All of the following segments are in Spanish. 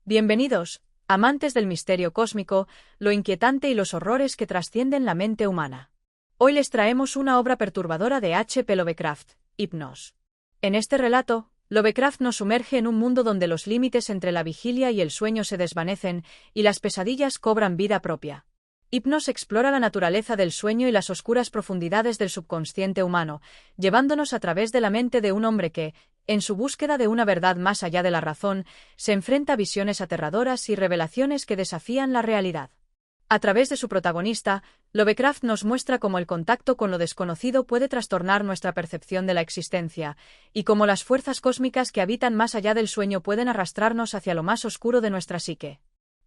Bienvenidos, amantes del misterio cósmico, lo inquietante y los horrores que trascienden la mente humana. Hoy les traemos una obra perturbadora de H. P. Lovecraft, Hypnos. En este relato, Lovecraft nos sumerge en un mundo donde los límites entre la vigilia y el sueño se desvanecen y las pesadillas cobran vida propia. Hypnos explora la naturaleza del sueño y las oscuras profundidades del subconsciente humano, llevándonos a través de la mente de un hombre que, en su búsqueda de una verdad más allá de la razón, se enfrenta a visiones aterradoras y revelaciones que desafían la realidad. A través de su protagonista, Lovecraft nos muestra cómo el contacto con lo desconocido puede trastornar nuestra percepción de la existencia, y cómo las fuerzas cósmicas que habitan más allá del sueño pueden arrastrarnos hacia lo más oscuro de nuestra psique.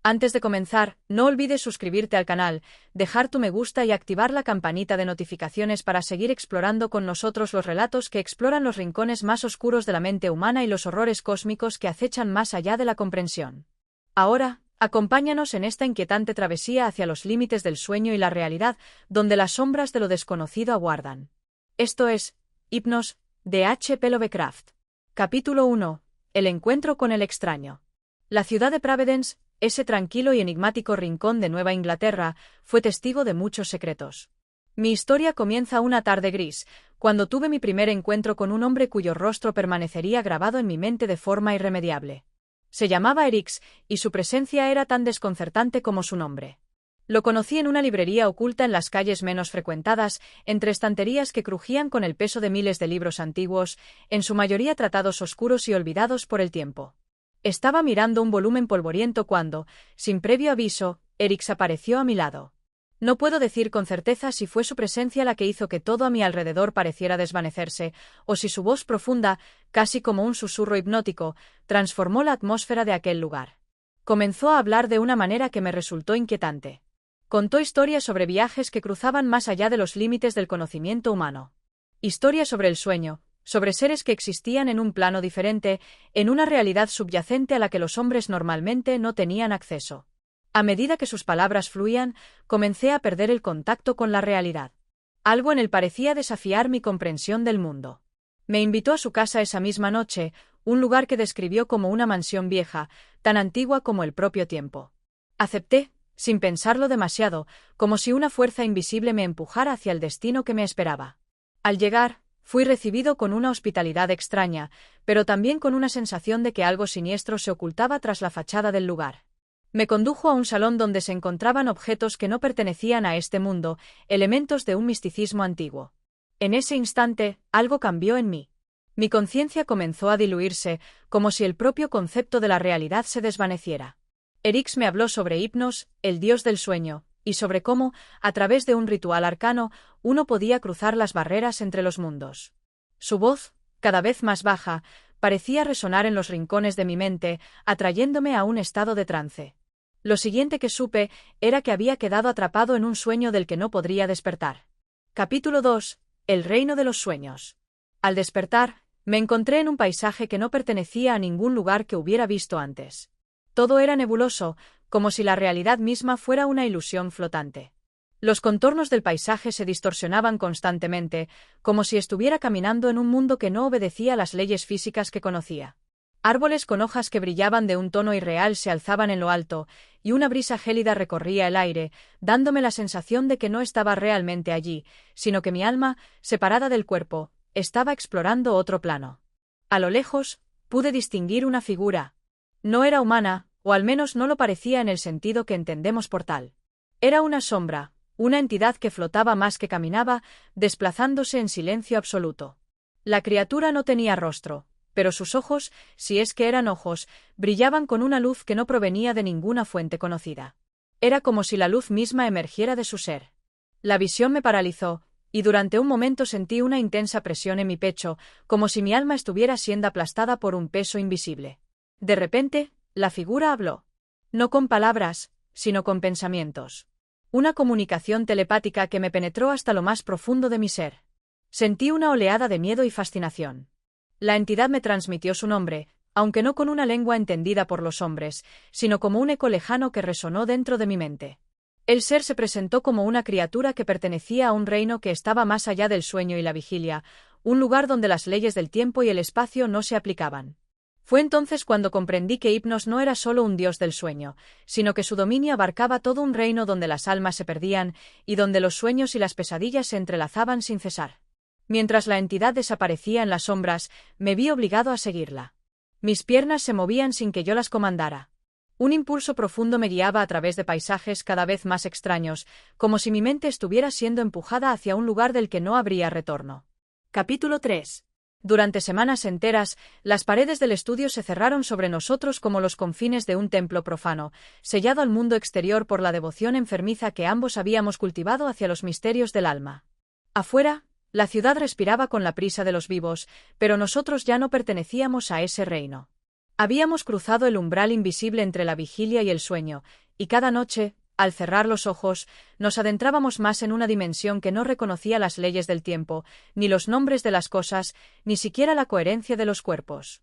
Antes de comenzar, no olvides suscribirte al canal, dejar tu me gusta y activar la campanita de notificaciones para seguir explorando con nosotros los relatos que exploran los rincones más oscuros de la mente humana y los horrores cósmicos que acechan más allá de la comprensión. Ahora, acompáñanos en esta inquietante travesía hacia los límites del sueño y la realidad, donde las sombras de lo desconocido aguardan. Esto es Hypnos, de H. P. Lovecraft. Capítulo 1. El encuentro con el extraño. La ciudad de Providence, ese tranquilo y enigmático rincón de Nueva Inglaterra, fue testigo de muchos secretos. Mi historia comienza una tarde gris, cuando tuve mi primer encuentro con un hombre cuyo rostro permanecería grabado en mi mente de forma irremediable. Se llamaba Erix, y su presencia era tan desconcertante como su nombre. Lo conocí en una librería oculta en las calles menos frecuentadas, entre estanterías que crujían con el peso de miles de libros antiguos, en su mayoría tratados oscuros y olvidados por el tiempo. Estaba mirando un volumen polvoriento cuando, sin previo aviso, Erix apareció a mi lado. No puedo decir con certeza si fue su presencia la que hizo que todo a mi alrededor pareciera desvanecerse, o si su voz profunda, casi como un susurro hipnótico, transformó la atmósfera de aquel lugar. Comenzó a hablar de una manera que me resultó inquietante. Contó historias sobre viajes que cruzaban más allá de los límites del conocimiento humano. Historias sobre el sueño, sobre seres que existían en un plano diferente, en una realidad subyacente a la que los hombres normalmente no tenían acceso. A medida que sus palabras fluían, comencé a perder el contacto con la realidad. Algo en él parecía desafiar mi comprensión del mundo. Me invitó a su casa esa misma noche, un lugar que describió como una mansión vieja, tan antigua como el propio tiempo. Acepté, sin pensarlo demasiado, como si una fuerza invisible me empujara hacia el destino que me esperaba. Al llegar, fui recibido con una hospitalidad extraña, pero también con una sensación de que algo siniestro se ocultaba tras la fachada del lugar. Me condujo a un salón donde se encontraban objetos que no pertenecían a este mundo, elementos de un misticismo antiguo. En ese instante, algo cambió en mí. Mi conciencia comenzó a diluirse, como si el propio concepto de la realidad se desvaneciera. Erix me habló sobre Hypnos, el dios del sueño, y sobre cómo, a través de un ritual arcano, uno podía cruzar las barreras entre los mundos. Su voz, cada vez más baja, parecía resonar en los rincones de mi mente, atrayéndome a un estado de trance. Lo siguiente que supe era que había quedado atrapado en un sueño del que no podría despertar. Capítulo 2. El reino de los sueños. Al despertar, me encontré en un paisaje que no pertenecía a ningún lugar que hubiera visto antes. Todo era nebuloso, como si la realidad misma fuera una ilusión flotante. Los contornos del paisaje se distorsionaban constantemente, como si estuviera caminando en un mundo que no obedecía a las leyes físicas que conocía. Árboles con hojas que brillaban de un tono irreal se alzaban en lo alto, y una brisa gélida recorría el aire, dándome la sensación de que no estaba realmente allí, sino que mi alma, separada del cuerpo, estaba explorando otro plano. A lo lejos, pude distinguir una figura. No era humana, o al menos no lo parecía en el sentido que entendemos por tal. Era una sombra, una entidad que flotaba más que caminaba, desplazándose en silencio absoluto. La criatura no tenía rostro, pero sus ojos, si es que eran ojos, brillaban con una luz que no provenía de ninguna fuente conocida. Era como si la luz misma emergiera de su ser. La visión me paralizó, y durante un momento sentí una intensa presión en mi pecho, como si mi alma estuviera siendo aplastada por un peso invisible. De repente, la figura habló. No con palabras, sino con pensamientos. Una comunicación telepática que me penetró hasta lo más profundo de mi ser. Sentí una oleada de miedo y fascinación. La entidad me transmitió su nombre, aunque no con una lengua entendida por los hombres, sino como un eco lejano que resonó dentro de mi mente. El ser se presentó como una criatura que pertenecía a un reino que estaba más allá del sueño y la vigilia, un lugar donde las leyes del tiempo y el espacio no se aplicaban. Fue entonces cuando comprendí que Hypnos no era solo un dios del sueño, sino que su dominio abarcaba todo un reino donde las almas se perdían y donde los sueños y las pesadillas se entrelazaban sin cesar. Mientras la entidad desaparecía en las sombras, me vi obligado a seguirla. Mis piernas se movían sin que yo las comandara. Un impulso profundo me guiaba a través de paisajes cada vez más extraños, como si mi mente estuviera siendo empujada hacia un lugar del que no habría retorno. Capítulo 3. Durante semanas enteras, las paredes del estudio se cerraron sobre nosotros como los confines de un templo profano, sellado al mundo exterior por la devoción enfermiza que ambos habíamos cultivado hacia los misterios del alma. Afuera, la ciudad respiraba con la prisa de los vivos, pero nosotros ya no pertenecíamos a ese reino. Habíamos cruzado el umbral invisible entre la vigilia y el sueño, y cada noche, al cerrar los ojos, nos adentrábamos más en una dimensión que no reconocía las leyes del tiempo, ni los nombres de las cosas, ni siquiera la coherencia de los cuerpos.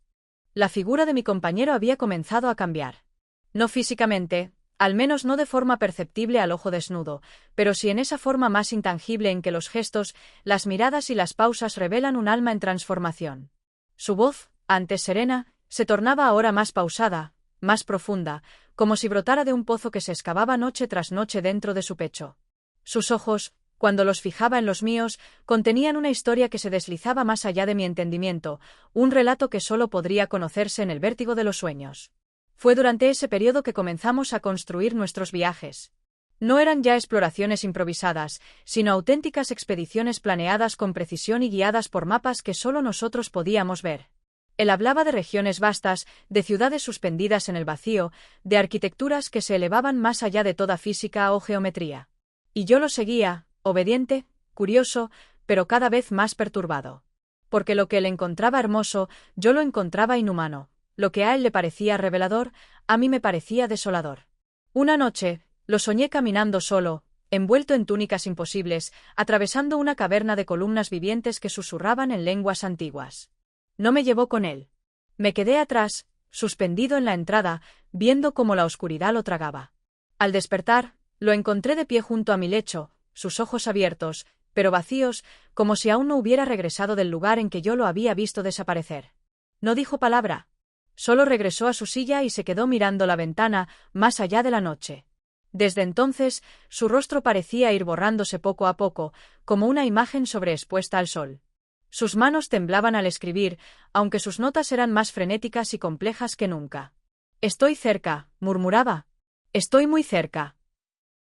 La figura de mi compañero había comenzado a cambiar. No físicamente, al menos no de forma perceptible al ojo desnudo, pero sí en esa forma más intangible en que los gestos, las miradas y las pausas revelan un alma en transformación. Su voz, antes serena, se tornaba ahora más pausada, más profunda, como si brotara de un pozo que se excavaba noche tras noche dentro de su pecho. Sus ojos, cuando los fijaba en los míos, contenían una historia que se deslizaba más allá de mi entendimiento, un relato que solo podría conocerse en el vértigo de los sueños. Fue durante ese periodo que comenzamos a construir nuestros viajes. No eran ya exploraciones improvisadas, sino auténticas expediciones planeadas con precisión y guiadas por mapas que solo nosotros podíamos ver. Él hablaba de regiones vastas, de ciudades suspendidas en el vacío, de arquitecturas que se elevaban más allá de toda física o geometría. Y yo lo seguía, obediente, curioso, pero cada vez más perturbado. Porque lo que él encontraba hermoso, yo lo encontraba inhumano. Lo que a él le parecía revelador, a mí me parecía desolador. Una noche, lo soñé caminando solo, envuelto en túnicas imposibles, atravesando una caverna de columnas vivientes que susurraban en lenguas antiguas. No me llevó con él. Me quedé atrás, suspendido en la entrada, viendo cómo la oscuridad lo tragaba. Al despertar, lo encontré de pie junto a mi lecho, sus ojos abiertos, pero vacíos, como si aún no hubiera regresado del lugar en que yo lo había visto desaparecer. No dijo palabra. Solo regresó a su silla y se quedó mirando la ventana, más allá de la noche. Desde entonces, su rostro parecía ir borrándose poco a poco, como una imagen sobreexpuesta al sol. Sus manos temblaban al escribir, aunque sus notas eran más frenéticas y complejas que nunca. «Estoy cerca», murmuraba. «Estoy muy cerca».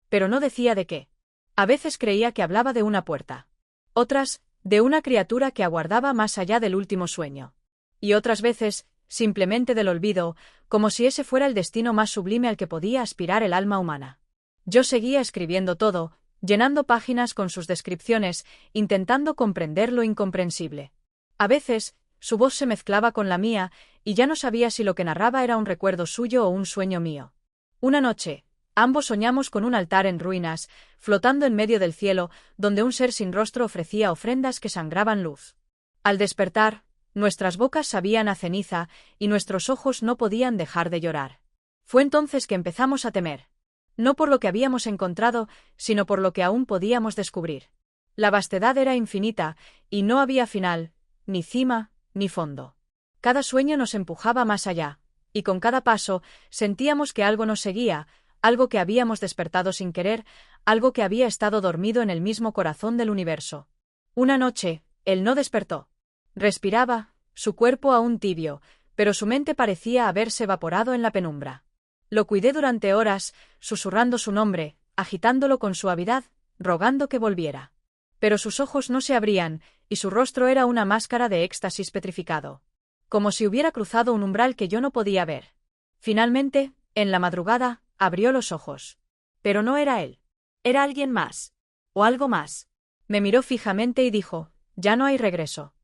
Pero no decía de qué. A veces creía que hablaba de una puerta. Otras, de una criatura que aguardaba más allá del último sueño. Y otras veces, simplemente del olvido, como si ese fuera el destino más sublime al que podía aspirar el alma humana. Yo seguía escribiendo todo, llenando páginas con sus descripciones, intentando comprender lo incomprensible. A veces, su voz se mezclaba con la mía, y ya no sabía si lo que narraba era un recuerdo suyo o un sueño mío. Una noche, ambos soñamos con un altar en ruinas, flotando en medio del cielo, donde un ser sin rostro ofrecía ofrendas que sangraban luz. Al despertar, nuestras bocas sabían a ceniza, y nuestros ojos no podían dejar de llorar. Fue entonces que empezamos a temer. No por lo que habíamos encontrado, sino por lo que aún podíamos descubrir. La vastedad era infinita, y no había final, ni cima, ni fondo. Cada sueño nos empujaba más allá, y con cada paso sentíamos que algo nos seguía, algo que habíamos despertado sin querer, algo que había estado dormido en el mismo corazón del universo. Una noche, él no despertó. Respiraba, su cuerpo aún tibio, pero su mente parecía haberse evaporado en la penumbra. Lo cuidé durante horas, susurrando su nombre, agitándolo con suavidad, rogando que volviera. Pero sus ojos no se abrían, y su rostro era una máscara de éxtasis petrificado. Como si hubiera cruzado un umbral que yo no podía ver. Finalmente, en la madrugada, abrió los ojos. Pero no era él. Era alguien más. O algo más. Me miró fijamente y dijo, «Ya no hay regreso».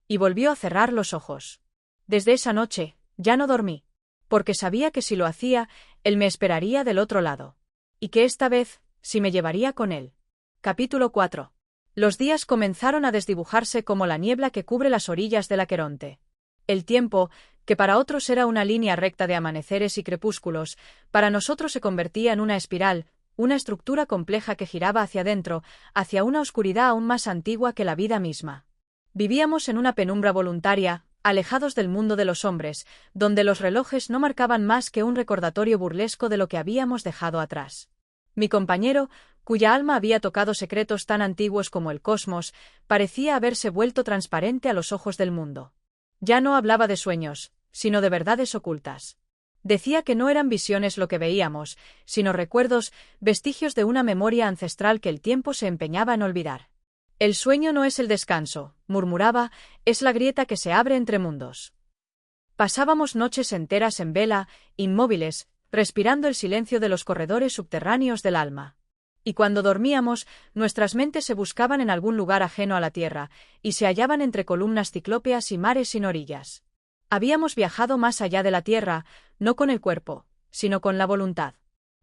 Y volvió a cerrar los ojos. Desde esa noche, ya no dormí. Porque sabía que si lo hacía, él me esperaría del otro lado. Y que esta vez, sí me llevaría con él. Capítulo 4. Los días comenzaron a desdibujarse como la niebla que cubre las orillas del Aqueronte. El tiempo, que para otros era una línea recta de amaneceres y crepúsculos, para nosotros se convertía en una espiral, una estructura compleja que giraba hacia adentro, hacia una oscuridad aún más antigua que la vida misma. Vivíamos en una penumbra voluntaria, alejados del mundo de los hombres, donde los relojes no marcaban más que un recordatorio burlesco de lo que habíamos dejado atrás. Mi compañero, cuya alma había tocado secretos tan antiguos como el cosmos, parecía haberse vuelto transparente a los ojos del mundo. Ya no hablaba de sueños, sino de verdades ocultas. Decía que no eran visiones lo que veíamos, sino recuerdos, vestigios de una memoria ancestral que el tiempo se empeñaba en olvidar. El sueño no es el descanso, murmuraba, es la grieta que se abre entre mundos. Pasábamos noches enteras en vela, inmóviles, respirando el silencio de los corredores subterráneos del alma. Y cuando dormíamos, nuestras mentes se buscaban en algún lugar ajeno a la tierra, y se hallaban entre columnas ciclópeas y mares sin orillas. Habíamos viajado más allá de la tierra, no con el cuerpo, sino con la voluntad.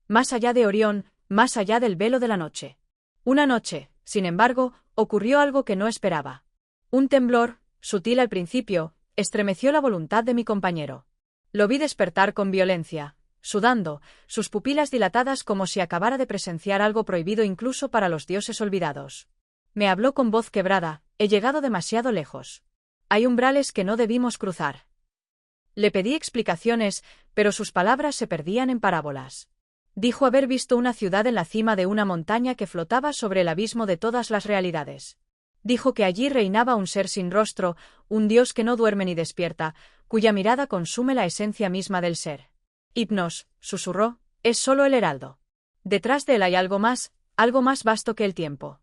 Más allá de Orión, más allá del velo de la noche. Una noche, sin embargo, ocurrió algo que no esperaba. Un temblor, sutil al principio, estremeció la voluntad de mi compañero. Lo vi despertar con violencia, sudando, sus pupilas dilatadas como si acabara de presenciar algo prohibido incluso para los dioses olvidados. Me habló con voz quebrada: he llegado demasiado lejos. Hay umbrales que no debimos cruzar. Le pedí explicaciones, pero sus palabras se perdían en parábolas. Dijo haber visto una ciudad en la cima de una montaña que flotaba sobre el abismo de todas las realidades. Dijo que allí reinaba un ser sin rostro, un dios que no duerme ni despierta, cuya mirada consume la esencia misma del ser. Hipnos, susurró, es solo el heraldo. Detrás de él hay algo más vasto que el tiempo.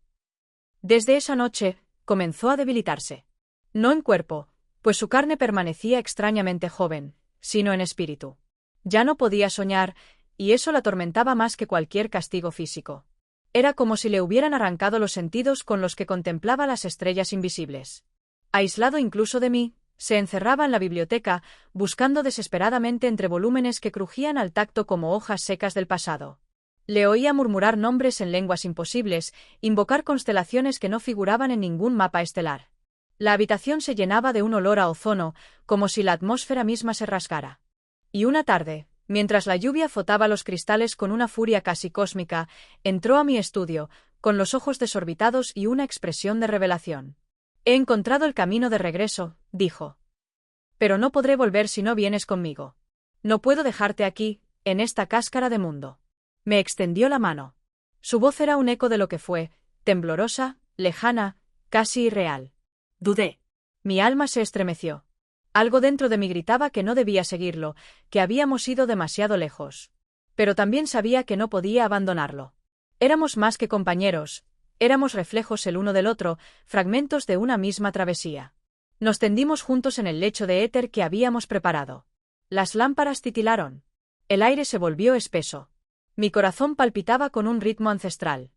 Desde esa noche, comenzó a debilitarse. No en cuerpo, pues su carne permanecía extrañamente joven, sino en espíritu. Ya no podía soñar, y eso la atormentaba más que cualquier castigo físico. Era como si le hubieran arrancado los sentidos con los que contemplaba las estrellas invisibles. Aislado incluso de mí, se encerraba en la biblioteca, buscando desesperadamente entre volúmenes que crujían al tacto como hojas secas del pasado. Le oía murmurar nombres en lenguas imposibles, invocar constelaciones que no figuraban en ningún mapa estelar. La habitación se llenaba de un olor a ozono, como si la atmósfera misma se rasgara. Y una tarde, mientras la lluvia azotaba los cristales con una furia casi cósmica, entró a mi estudio, con los ojos desorbitados y una expresión de revelación. He encontrado el camino de regreso, dijo. Pero no podré volver si no vienes conmigo. No puedo dejarte aquí, en esta cáscara de mundo. Me extendió la mano. Su voz era un eco de lo que fue, temblorosa, lejana, casi irreal. Dudé. Mi alma se estremeció. Algo dentro de mí gritaba que no debía seguirlo, que habíamos ido demasiado lejos. Pero también sabía que no podía abandonarlo. Éramos más que compañeros, éramos reflejos el uno del otro, fragmentos de una misma travesía. Nos tendimos juntos en el lecho de éter que habíamos preparado. Las lámparas titilaron. El aire se volvió espeso. Mi corazón palpitaba con un ritmo ancestral.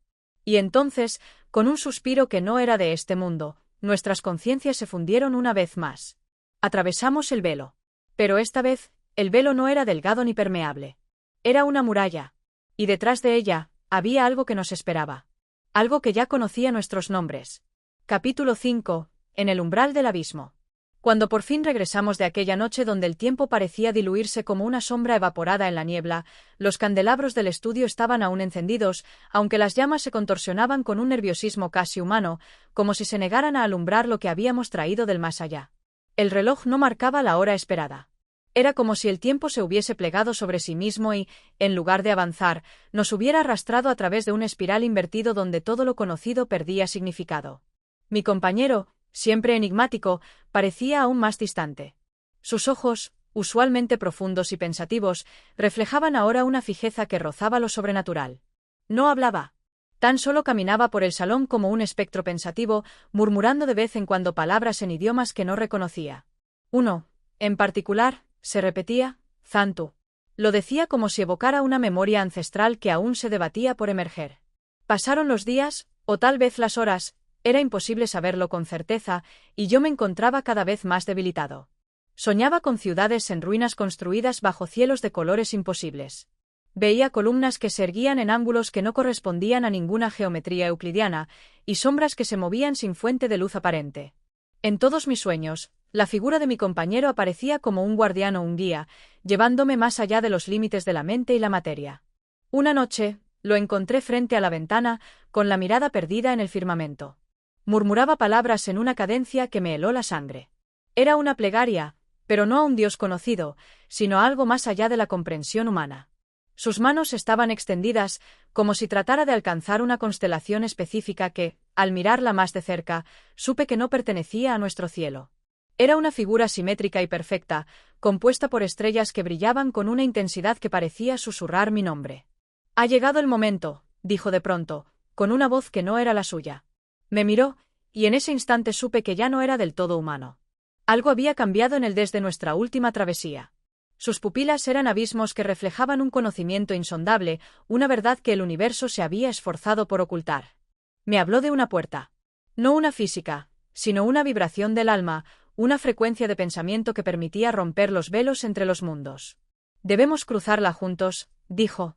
Y entonces, con un suspiro que no era de este mundo, nuestras conciencias se fundieron una vez más. Atravesamos el velo. Pero esta vez, el velo no era delgado ni permeable. Era una muralla. Y detrás de ella, había algo que nos esperaba. Algo que ya conocía nuestros nombres. Capítulo 5. En el umbral del abismo. Cuando por fin regresamos de aquella noche donde el tiempo parecía diluirse como una sombra evaporada en la niebla, los candelabros del estudio estaban aún encendidos, aunque las llamas se contorsionaban con un nerviosismo casi humano, como si se negaran a alumbrar lo que habíamos traído del más allá. El reloj no marcaba la hora esperada. Era como si el tiempo se hubiese plegado sobre sí mismo y, en lugar de avanzar, nos hubiera arrastrado a través de un espiral invertido donde todo lo conocido perdía significado. Mi compañero, siempre enigmático, parecía aún más distante. Sus ojos, usualmente profundos y pensativos, reflejaban ahora una fijeza que rozaba lo sobrenatural. No hablaba. Tan solo caminaba por el salón como un espectro pensativo, murmurando de vez en cuando palabras en idiomas que no reconocía. Uno, en particular, se repetía, Zantu. Lo decía como si evocara una memoria ancestral que aún se debatía por emerger. Pasaron los días, o tal vez las horas, era imposible saberlo con certeza, y yo me encontraba cada vez más debilitado. Soñaba con ciudades en ruinas construidas bajo cielos de colores imposibles. Veía columnas que se erguían en ángulos que no correspondían a ninguna geometría euclidiana, y sombras que se movían sin fuente de luz aparente. En todos mis sueños, la figura de mi compañero aparecía como un guardián o un guía, llevándome más allá de los límites de la mente y la materia. Una noche, lo encontré frente a la ventana, con la mirada perdida en el firmamento. Murmuraba palabras en una cadencia que me heló la sangre. Era una plegaria, pero no a un Dios conocido, sino a algo más allá de la comprensión humana. Sus manos estaban extendidas, como si tratara de alcanzar una constelación específica que, al mirarla más de cerca, supe que no pertenecía a nuestro cielo. Era una figura simétrica y perfecta, compuesta por estrellas que brillaban con una intensidad que parecía susurrar mi nombre. «Ha llegado el momento», dijo de pronto, con una voz que no era la suya. Me miró, y en ese instante supe que ya no era del todo humano. Algo había cambiado en él desde nuestra última travesía. Sus pupilas eran abismos que reflejaban un conocimiento insondable, una verdad que el universo se había esforzado por ocultar. Me habló de una puerta. No una física, sino una vibración del alma, una frecuencia de pensamiento que permitía romper los velos entre los mundos. Debemos cruzarla juntos, dijo.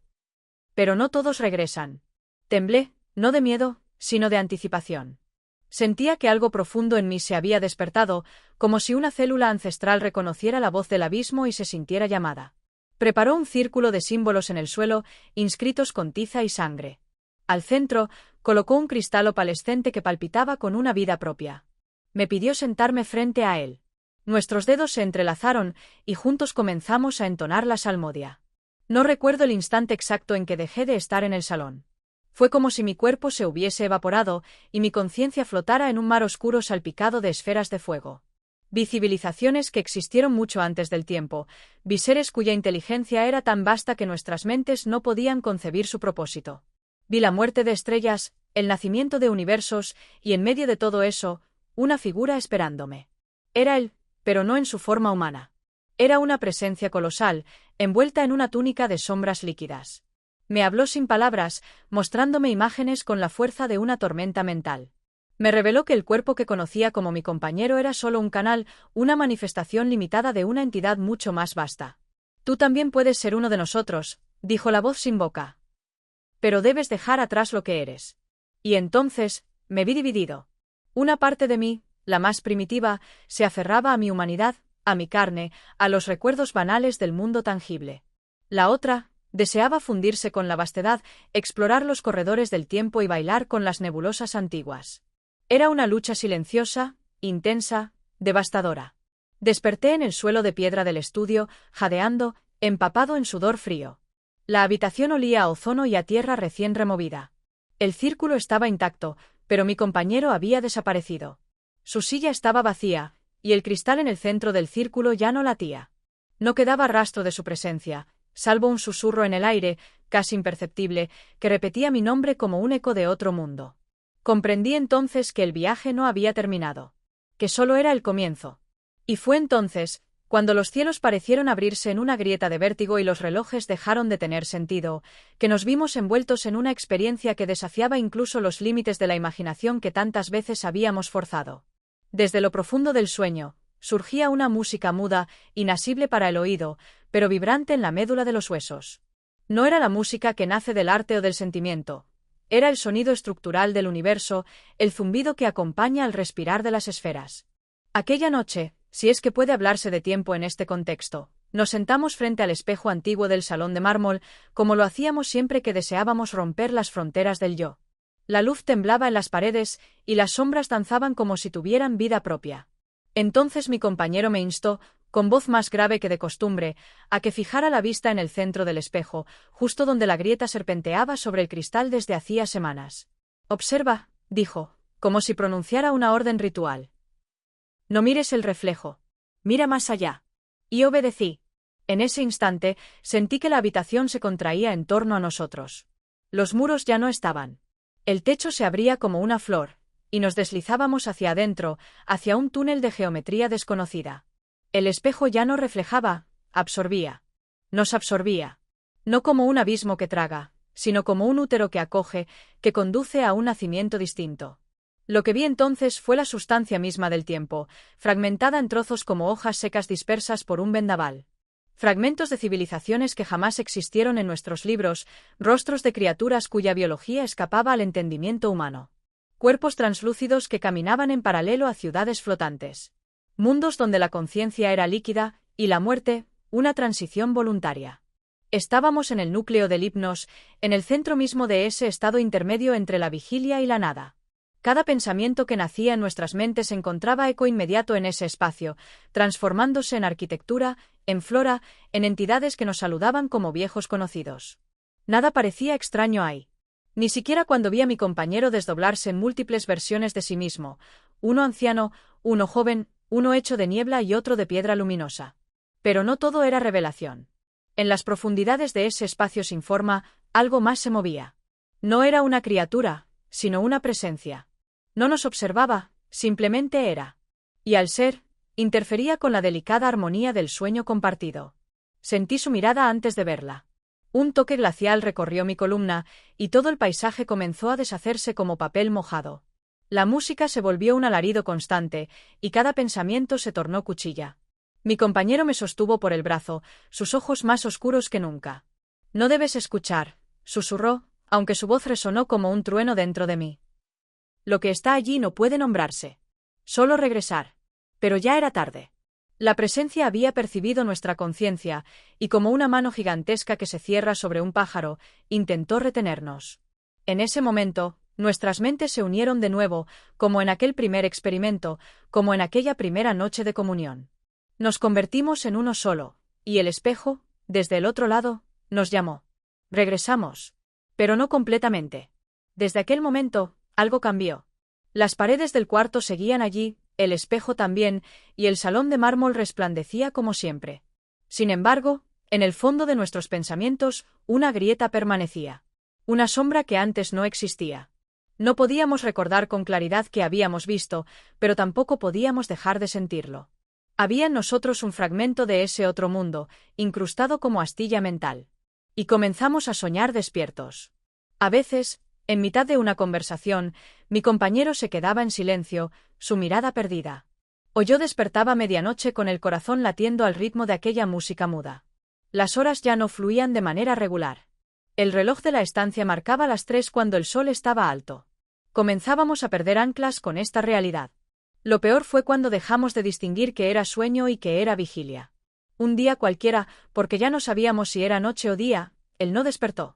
Pero no todos regresan. Temblé, no de miedo, sino de anticipación. Sentía que algo profundo en mí se había despertado, como si una célula ancestral reconociera la voz del abismo y se sintiera llamada. Preparó un círculo de símbolos en el suelo, inscritos con tiza y sangre. Al centro, colocó un cristal opalescente que palpitaba con una vida propia. Me pidió sentarme frente a él. Nuestros dedos se entrelazaron, y juntos comenzamos a entonar la salmodia. No recuerdo el instante exacto en que dejé de estar en el salón. Fue como si mi cuerpo se hubiese evaporado, y mi conciencia flotara en un mar oscuro salpicado de esferas de fuego. Vi civilizaciones que existieron mucho antes del tiempo, vi seres cuya inteligencia era tan vasta que nuestras mentes no podían concebir su propósito. Vi la muerte de estrellas, el nacimiento de universos, y en medio de todo eso, una figura esperándome. Era él, pero no en su forma humana. Era una presencia colosal, envuelta en una túnica de sombras líquidas. Me habló sin palabras, mostrándome imágenes con la fuerza de una tormenta mental. Me reveló que el cuerpo que conocía como mi compañero era solo un canal, una manifestación limitada de una entidad mucho más vasta. Tú también puedes ser uno de nosotros, dijo la voz sin boca. Pero debes dejar atrás lo que eres. Y entonces, me vi dividido. Una parte de mí, la más primitiva, se aferraba a mi humanidad, a mi carne, a los recuerdos banales del mundo tangible. La otra, deseaba fundirse con la vastedad, explorar los corredores del tiempo y bailar con las nebulosas antiguas. Era una lucha silenciosa, intensa, devastadora. Desperté en el suelo de piedra del estudio, jadeando, empapado en sudor frío. La habitación olía a ozono y a tierra recién removida. El círculo estaba intacto, pero mi compañero había desaparecido. Su silla estaba vacía, y el cristal en el centro del círculo ya no latía. No quedaba rastro de su presencia, salvo un susurro en el aire, casi imperceptible, que repetía mi nombre como un eco de otro mundo. Comprendí entonces que el viaje no había terminado, que solo era el comienzo. Y fue entonces, cuando los cielos parecieron abrirse en una grieta de vértigo y los relojes dejaron de tener sentido, que nos vimos envueltos en una experiencia que desafiaba incluso los límites de la imaginación que tantas veces habíamos forzado. Desde lo profundo del sueño, surgía una música muda, inasible para el oído, pero vibrante en la médula de los huesos. No era la música que nace del arte o del sentimiento. Era el sonido estructural del universo, el zumbido que acompaña al respirar de las esferas. Aquella noche, si es que puede hablarse de tiempo en este contexto, nos sentamos frente al espejo antiguo del salón de mármol, como lo hacíamos siempre que deseábamos romper las fronteras del yo. La luz temblaba en las paredes, y las sombras danzaban como si tuvieran vida propia. Entonces mi compañero me instó, con voz más grave que de costumbre, a que fijara la vista en el centro del espejo, justo donde la grieta serpenteaba sobre el cristal desde hacía semanas. Observa, dijo, como si pronunciara una orden ritual. No mires el reflejo. Mira más allá. Y obedecí. En ese instante, sentí que la habitación se contraía en torno a nosotros. Los muros ya no estaban. El techo se abría como una flor, y nos deslizábamos hacia adentro, hacia un túnel de geometría desconocida. El espejo ya no reflejaba, absorbía. Nos absorbía. No como un abismo que traga, sino como un útero que acoge, que conduce a un nacimiento distinto. Lo que vi entonces fue la sustancia misma del tiempo, fragmentada en trozos como hojas secas dispersas por un vendaval. Fragmentos de civilizaciones que jamás existieron en nuestros libros, rostros de criaturas cuya biología escapaba al entendimiento humano. Cuerpos translúcidos que caminaban en paralelo a ciudades flotantes. Mundos donde la conciencia era líquida, y la muerte, una transición voluntaria. Estábamos en el núcleo del hipnos, en el centro mismo de ese estado intermedio entre la vigilia y la nada. Cada pensamiento que nacía en nuestras mentes encontraba eco inmediato en ese espacio, transformándose en arquitectura, en flora, en entidades que nos saludaban como viejos conocidos. Nada parecía extraño ahí. Ni siquiera cuando vi a mi compañero desdoblarse en múltiples versiones de sí mismo, uno anciano, uno joven, uno hecho de niebla y otro de piedra luminosa. Pero no todo era revelación. En las profundidades de ese espacio sin forma, algo más se movía. No era una criatura, sino una presencia. No nos observaba, simplemente era. Y al ser, interfería con la delicada armonía del sueño compartido. Sentí su mirada antes de verla. Un toque glacial recorrió mi columna, y todo el paisaje comenzó a deshacerse como papel mojado. La música se volvió un alarido constante, y cada pensamiento se tornó cuchilla. Mi compañero me sostuvo por el brazo, sus ojos más oscuros que nunca. «No debes escuchar», susurró, aunque su voz resonó como un trueno dentro de mí. Lo que está allí no puede nombrarse. Solo regresar. Pero ya era tarde. La presencia había percibido nuestra conciencia, y como una mano gigantesca que se cierra sobre un pájaro, intentó retenernos. En ese momento, nuestras mentes se unieron de nuevo, como en aquel primer experimento, como en aquella primera noche de comunión. Nos convertimos en uno solo, y el espejo, desde el otro lado, nos llamó. Regresamos. Pero no completamente. Desde aquel momento, algo cambió. Las paredes del cuarto seguían allí, el espejo también, y el salón de mármol resplandecía como siempre. Sin embargo, en el fondo de nuestros pensamientos, una grieta permanecía. Una sombra que antes no existía. No podíamos recordar con claridad qué habíamos visto, pero tampoco podíamos dejar de sentirlo. Había en nosotros un fragmento de ese otro mundo, incrustado como astilla mental. Y comenzamos a soñar despiertos. A veces, en mitad de una conversación, mi compañero se quedaba en silencio, su mirada perdida. O yo despertaba a medianoche con el corazón latiendo al ritmo de aquella música muda. Las horas ya no fluían de manera regular. El reloj de la estancia marcaba las 3 cuando el sol estaba alto. Comenzábamos a perder anclas con esta realidad. Lo peor fue cuando dejamos de distinguir qué era sueño y qué era vigilia. Un día cualquiera, porque ya no sabíamos si era noche o día, él no despertó.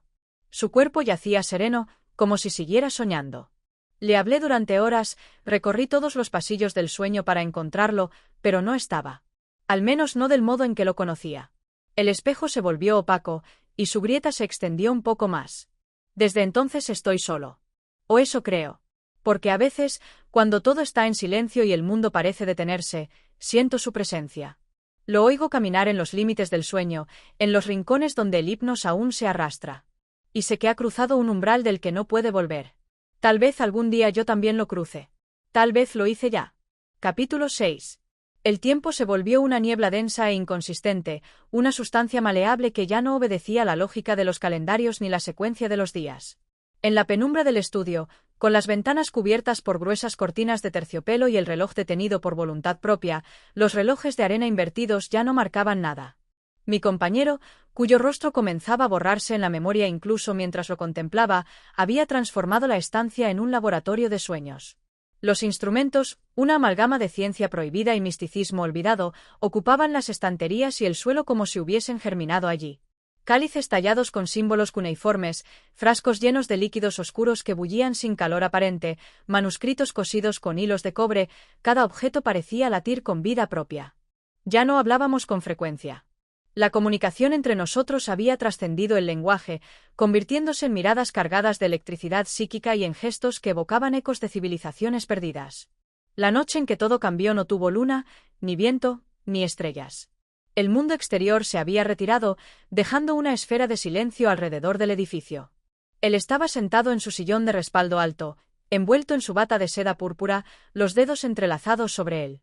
Su cuerpo yacía sereno, como si siguiera soñando. Le hablé durante horas, recorrí todos los pasillos del sueño para encontrarlo, pero no estaba. Al menos no del modo en que lo conocía. El espejo se volvió opaco, y su grieta se extendió un poco más. Desde entonces estoy solo. O eso creo. Porque a veces, cuando todo está en silencio y el mundo parece detenerse, siento su presencia. Lo oigo caminar en los límites del sueño, en los rincones donde el hipnos aún se arrastra. Y sé que ha cruzado un umbral del que no puede volver. Tal vez algún día yo también lo cruce. Tal vez lo hice ya. Capítulo 6. El tiempo se volvió una niebla densa e inconsistente, una sustancia maleable que ya no obedecía la lógica de los calendarios ni la secuencia de los días. En la penumbra del estudio, con las ventanas cubiertas por gruesas cortinas de terciopelo y el reloj detenido por voluntad propia, los relojes de arena invertidos ya no marcaban nada. Mi compañero, cuyo rostro comenzaba a borrarse en la memoria incluso mientras lo contemplaba, había transformado la estancia en un laboratorio de sueños. Los instrumentos, una amalgama de ciencia prohibida y misticismo olvidado, ocupaban las estanterías y el suelo como si hubiesen germinado allí. Cálices tallados con símbolos cuneiformes, frascos llenos de líquidos oscuros que bullían sin calor aparente, manuscritos cosidos con hilos de cobre, cada objeto parecía latir con vida propia. Ya no hablábamos con frecuencia. La comunicación entre nosotros había trascendido el lenguaje, convirtiéndose en miradas cargadas de electricidad psíquica y en gestos que evocaban ecos de civilizaciones perdidas. La noche en que todo cambió no tuvo luna, ni viento, ni estrellas. El mundo exterior se había retirado, dejando una esfera de silencio alrededor del edificio. Él estaba sentado en su sillón de respaldo alto, envuelto en su bata de seda púrpura, los dedos entrelazados sobre el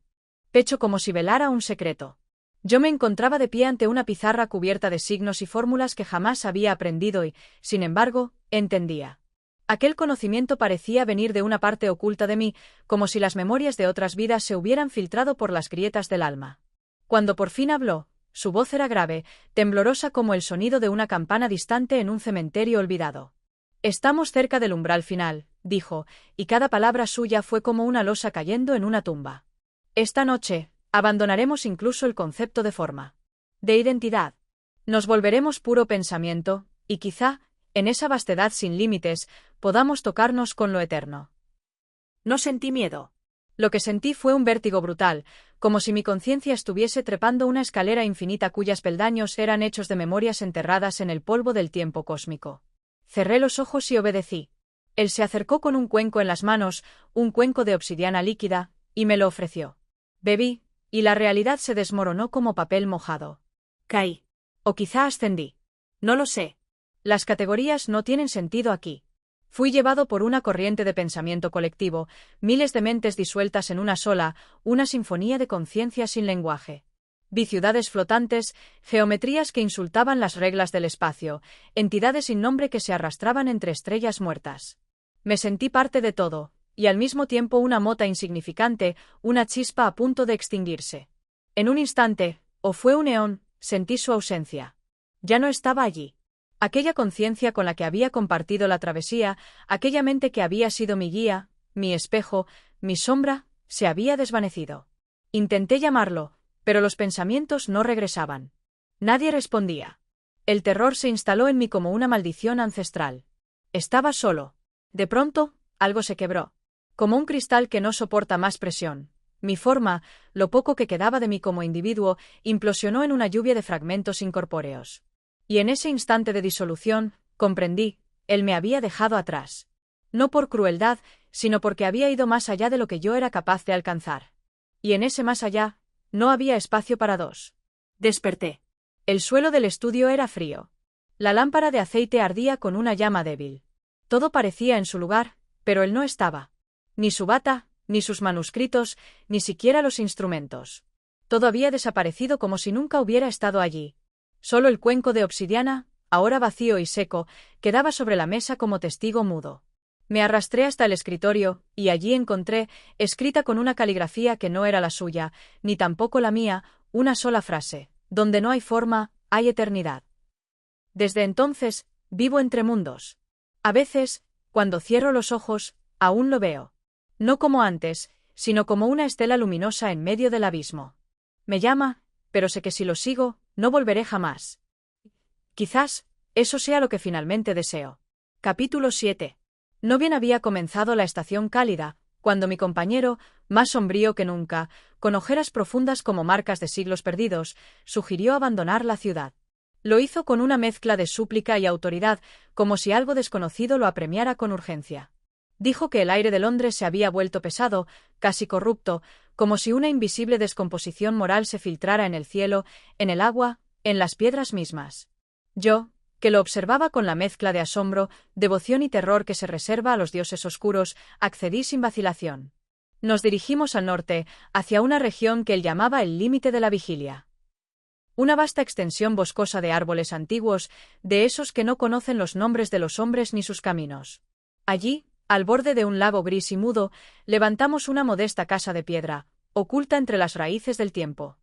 pecho como si velara un secreto. Yo me encontraba de pie ante una pizarra cubierta de signos y fórmulas que jamás había aprendido y, sin embargo, entendía. Aquel conocimiento parecía venir de una parte oculta de mí, como si las memorias de otras vidas se hubieran filtrado por las grietas del alma. Cuando por fin habló, su voz era grave, temblorosa como el sonido de una campana distante en un cementerio olvidado. «Estamos cerca del umbral final», dijo, y cada palabra suya fue como una losa cayendo en una tumba. «Esta noche, abandonaremos incluso el concepto de forma, de identidad. Nos volveremos puro pensamiento, y quizá, en esa vastedad sin límites, podamos tocarnos con lo eterno». No sentí miedo. Lo que sentí fue un vértigo brutal, como si mi conciencia estuviese trepando una escalera infinita cuyos peldaños eran hechos de memorias enterradas en el polvo del tiempo cósmico. Cerré los ojos y obedecí. Él se acercó con un cuenco en las manos, un cuenco de obsidiana líquida, y me lo ofreció. Bebí, y la realidad se desmoronó como papel mojado. Caí. O quizá ascendí. No lo sé. Las categorías no tienen sentido aquí. Fui llevado por una corriente de pensamiento colectivo, miles de mentes disueltas en una sola, una sinfonía de conciencia sin lenguaje. Vi ciudades flotantes, geometrías que insultaban las reglas del espacio, entidades sin nombre que se arrastraban entre estrellas muertas. Me sentí parte de todo, y al mismo tiempo una mota insignificante, una chispa a punto de extinguirse. En un instante, o fue un eón, sentí su ausencia. Ya no estaba allí. Aquella conciencia con la que había compartido la travesía, aquella mente que había sido mi guía, mi espejo, mi sombra, se había desvanecido. Intenté llamarlo, pero los pensamientos no regresaban. Nadie respondía. El terror se instaló en mí como una maldición ancestral. Estaba solo. De pronto, algo se quebró. Como un cristal que no soporta más presión. Mi forma, lo poco que quedaba de mí como individuo, implosionó en una lluvia de fragmentos incorpóreos. Y en ese instante de disolución, comprendí, él me había dejado atrás. No por crueldad, sino porque había ido más allá de lo que yo era capaz de alcanzar. Y en ese más allá, no había espacio para dos. Desperté. El suelo del estudio era frío. La lámpara de aceite ardía con una llama débil. Todo parecía en su lugar, pero él no estaba. Ni su bata, ni sus manuscritos, ni siquiera los instrumentos. Todo había desaparecido como si nunca hubiera estado allí. Solo el cuenco de obsidiana, ahora vacío y seco, quedaba sobre la mesa como testigo mudo. Me arrastré hasta el escritorio, y allí encontré, escrita con una caligrafía que no era la suya, ni tampoco la mía, una sola frase: donde no hay forma, hay eternidad. Desde entonces, vivo entre mundos. A veces, cuando cierro los ojos, aún lo veo. No como antes, sino como una estela luminosa en medio del abismo. Me llama, pero sé que si lo sigo, no volveré jamás. Quizás, eso sea lo que finalmente deseo. Capítulo 7. No bien había comenzado la estación cálida, cuando mi compañero, más sombrío que nunca, con ojeras profundas como marcas de siglos perdidos, sugirió abandonar la ciudad. Lo hizo con una mezcla de súplica y autoridad, como si algo desconocido lo apremiara con urgencia. Dijo que el aire de Londres se había vuelto pesado, casi corrupto, como si una invisible descomposición moral se filtrara en el cielo, en el agua, en las piedras mismas. Yo, que lo observaba con la mezcla de asombro, devoción y terror que se reserva a los dioses oscuros, accedí sin vacilación. Nos dirigimos al norte, hacia una región que él llamaba el límite de la vigilia. Una vasta extensión boscosa de árboles antiguos, de esos que no conocen los nombres de los hombres ni sus caminos. Allí, al borde de un lago gris y mudo, levantamos una modesta casa de piedra, oculta entre las raíces del tiempo.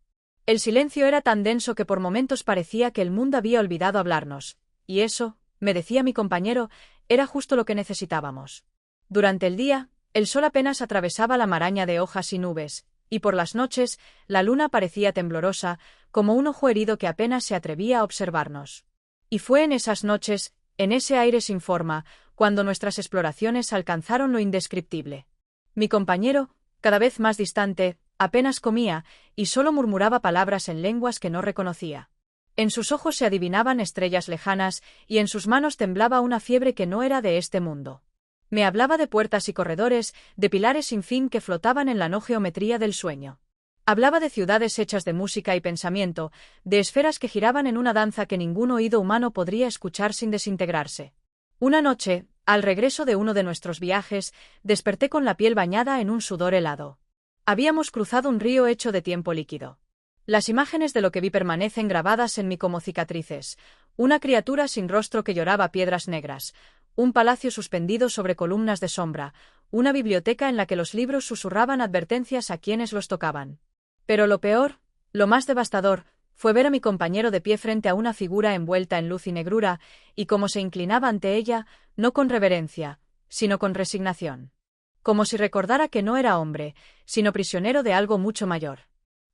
El silencio era tan denso que por momentos parecía que el mundo había olvidado hablarnos, y eso, me decía mi compañero, era justo lo que necesitábamos. Durante el día, el sol apenas atravesaba la maraña de hojas y nubes, y por las noches, la luna parecía temblorosa, como un ojo herido que apenas se atrevía a observarnos. Y fue en esas noches, en ese aire sin forma, cuando nuestras exploraciones alcanzaron lo indescriptible. Mi compañero, cada vez más distante, apenas comía, y solo murmuraba palabras en lenguas que no reconocía. En sus ojos se adivinaban estrellas lejanas, y en sus manos temblaba una fiebre que no era de este mundo. Me hablaba de puertas y corredores, de pilares sin fin que flotaban en la no geometría del sueño. Hablaba de ciudades hechas de música y pensamiento, de esferas que giraban en una danza que ningún oído humano podría escuchar sin desintegrarse. Una noche, al regreso de uno de nuestros viajes, desperté con la piel bañada en un sudor helado. Habíamos cruzado un río hecho de tiempo líquido. Las imágenes de lo que vi permanecen grabadas en mí como cicatrices. Una criatura sin rostro que lloraba piedras negras, un palacio suspendido sobre columnas de sombra, una biblioteca en la que los libros susurraban advertencias a quienes los tocaban. Pero lo peor, lo más devastador, fue ver a mi compañero de pie frente a una figura envuelta en luz y negrura, y como se inclinaba ante ella, no con reverencia, sino con resignación. Como si recordara que no era hombre, sino prisionero de algo mucho mayor.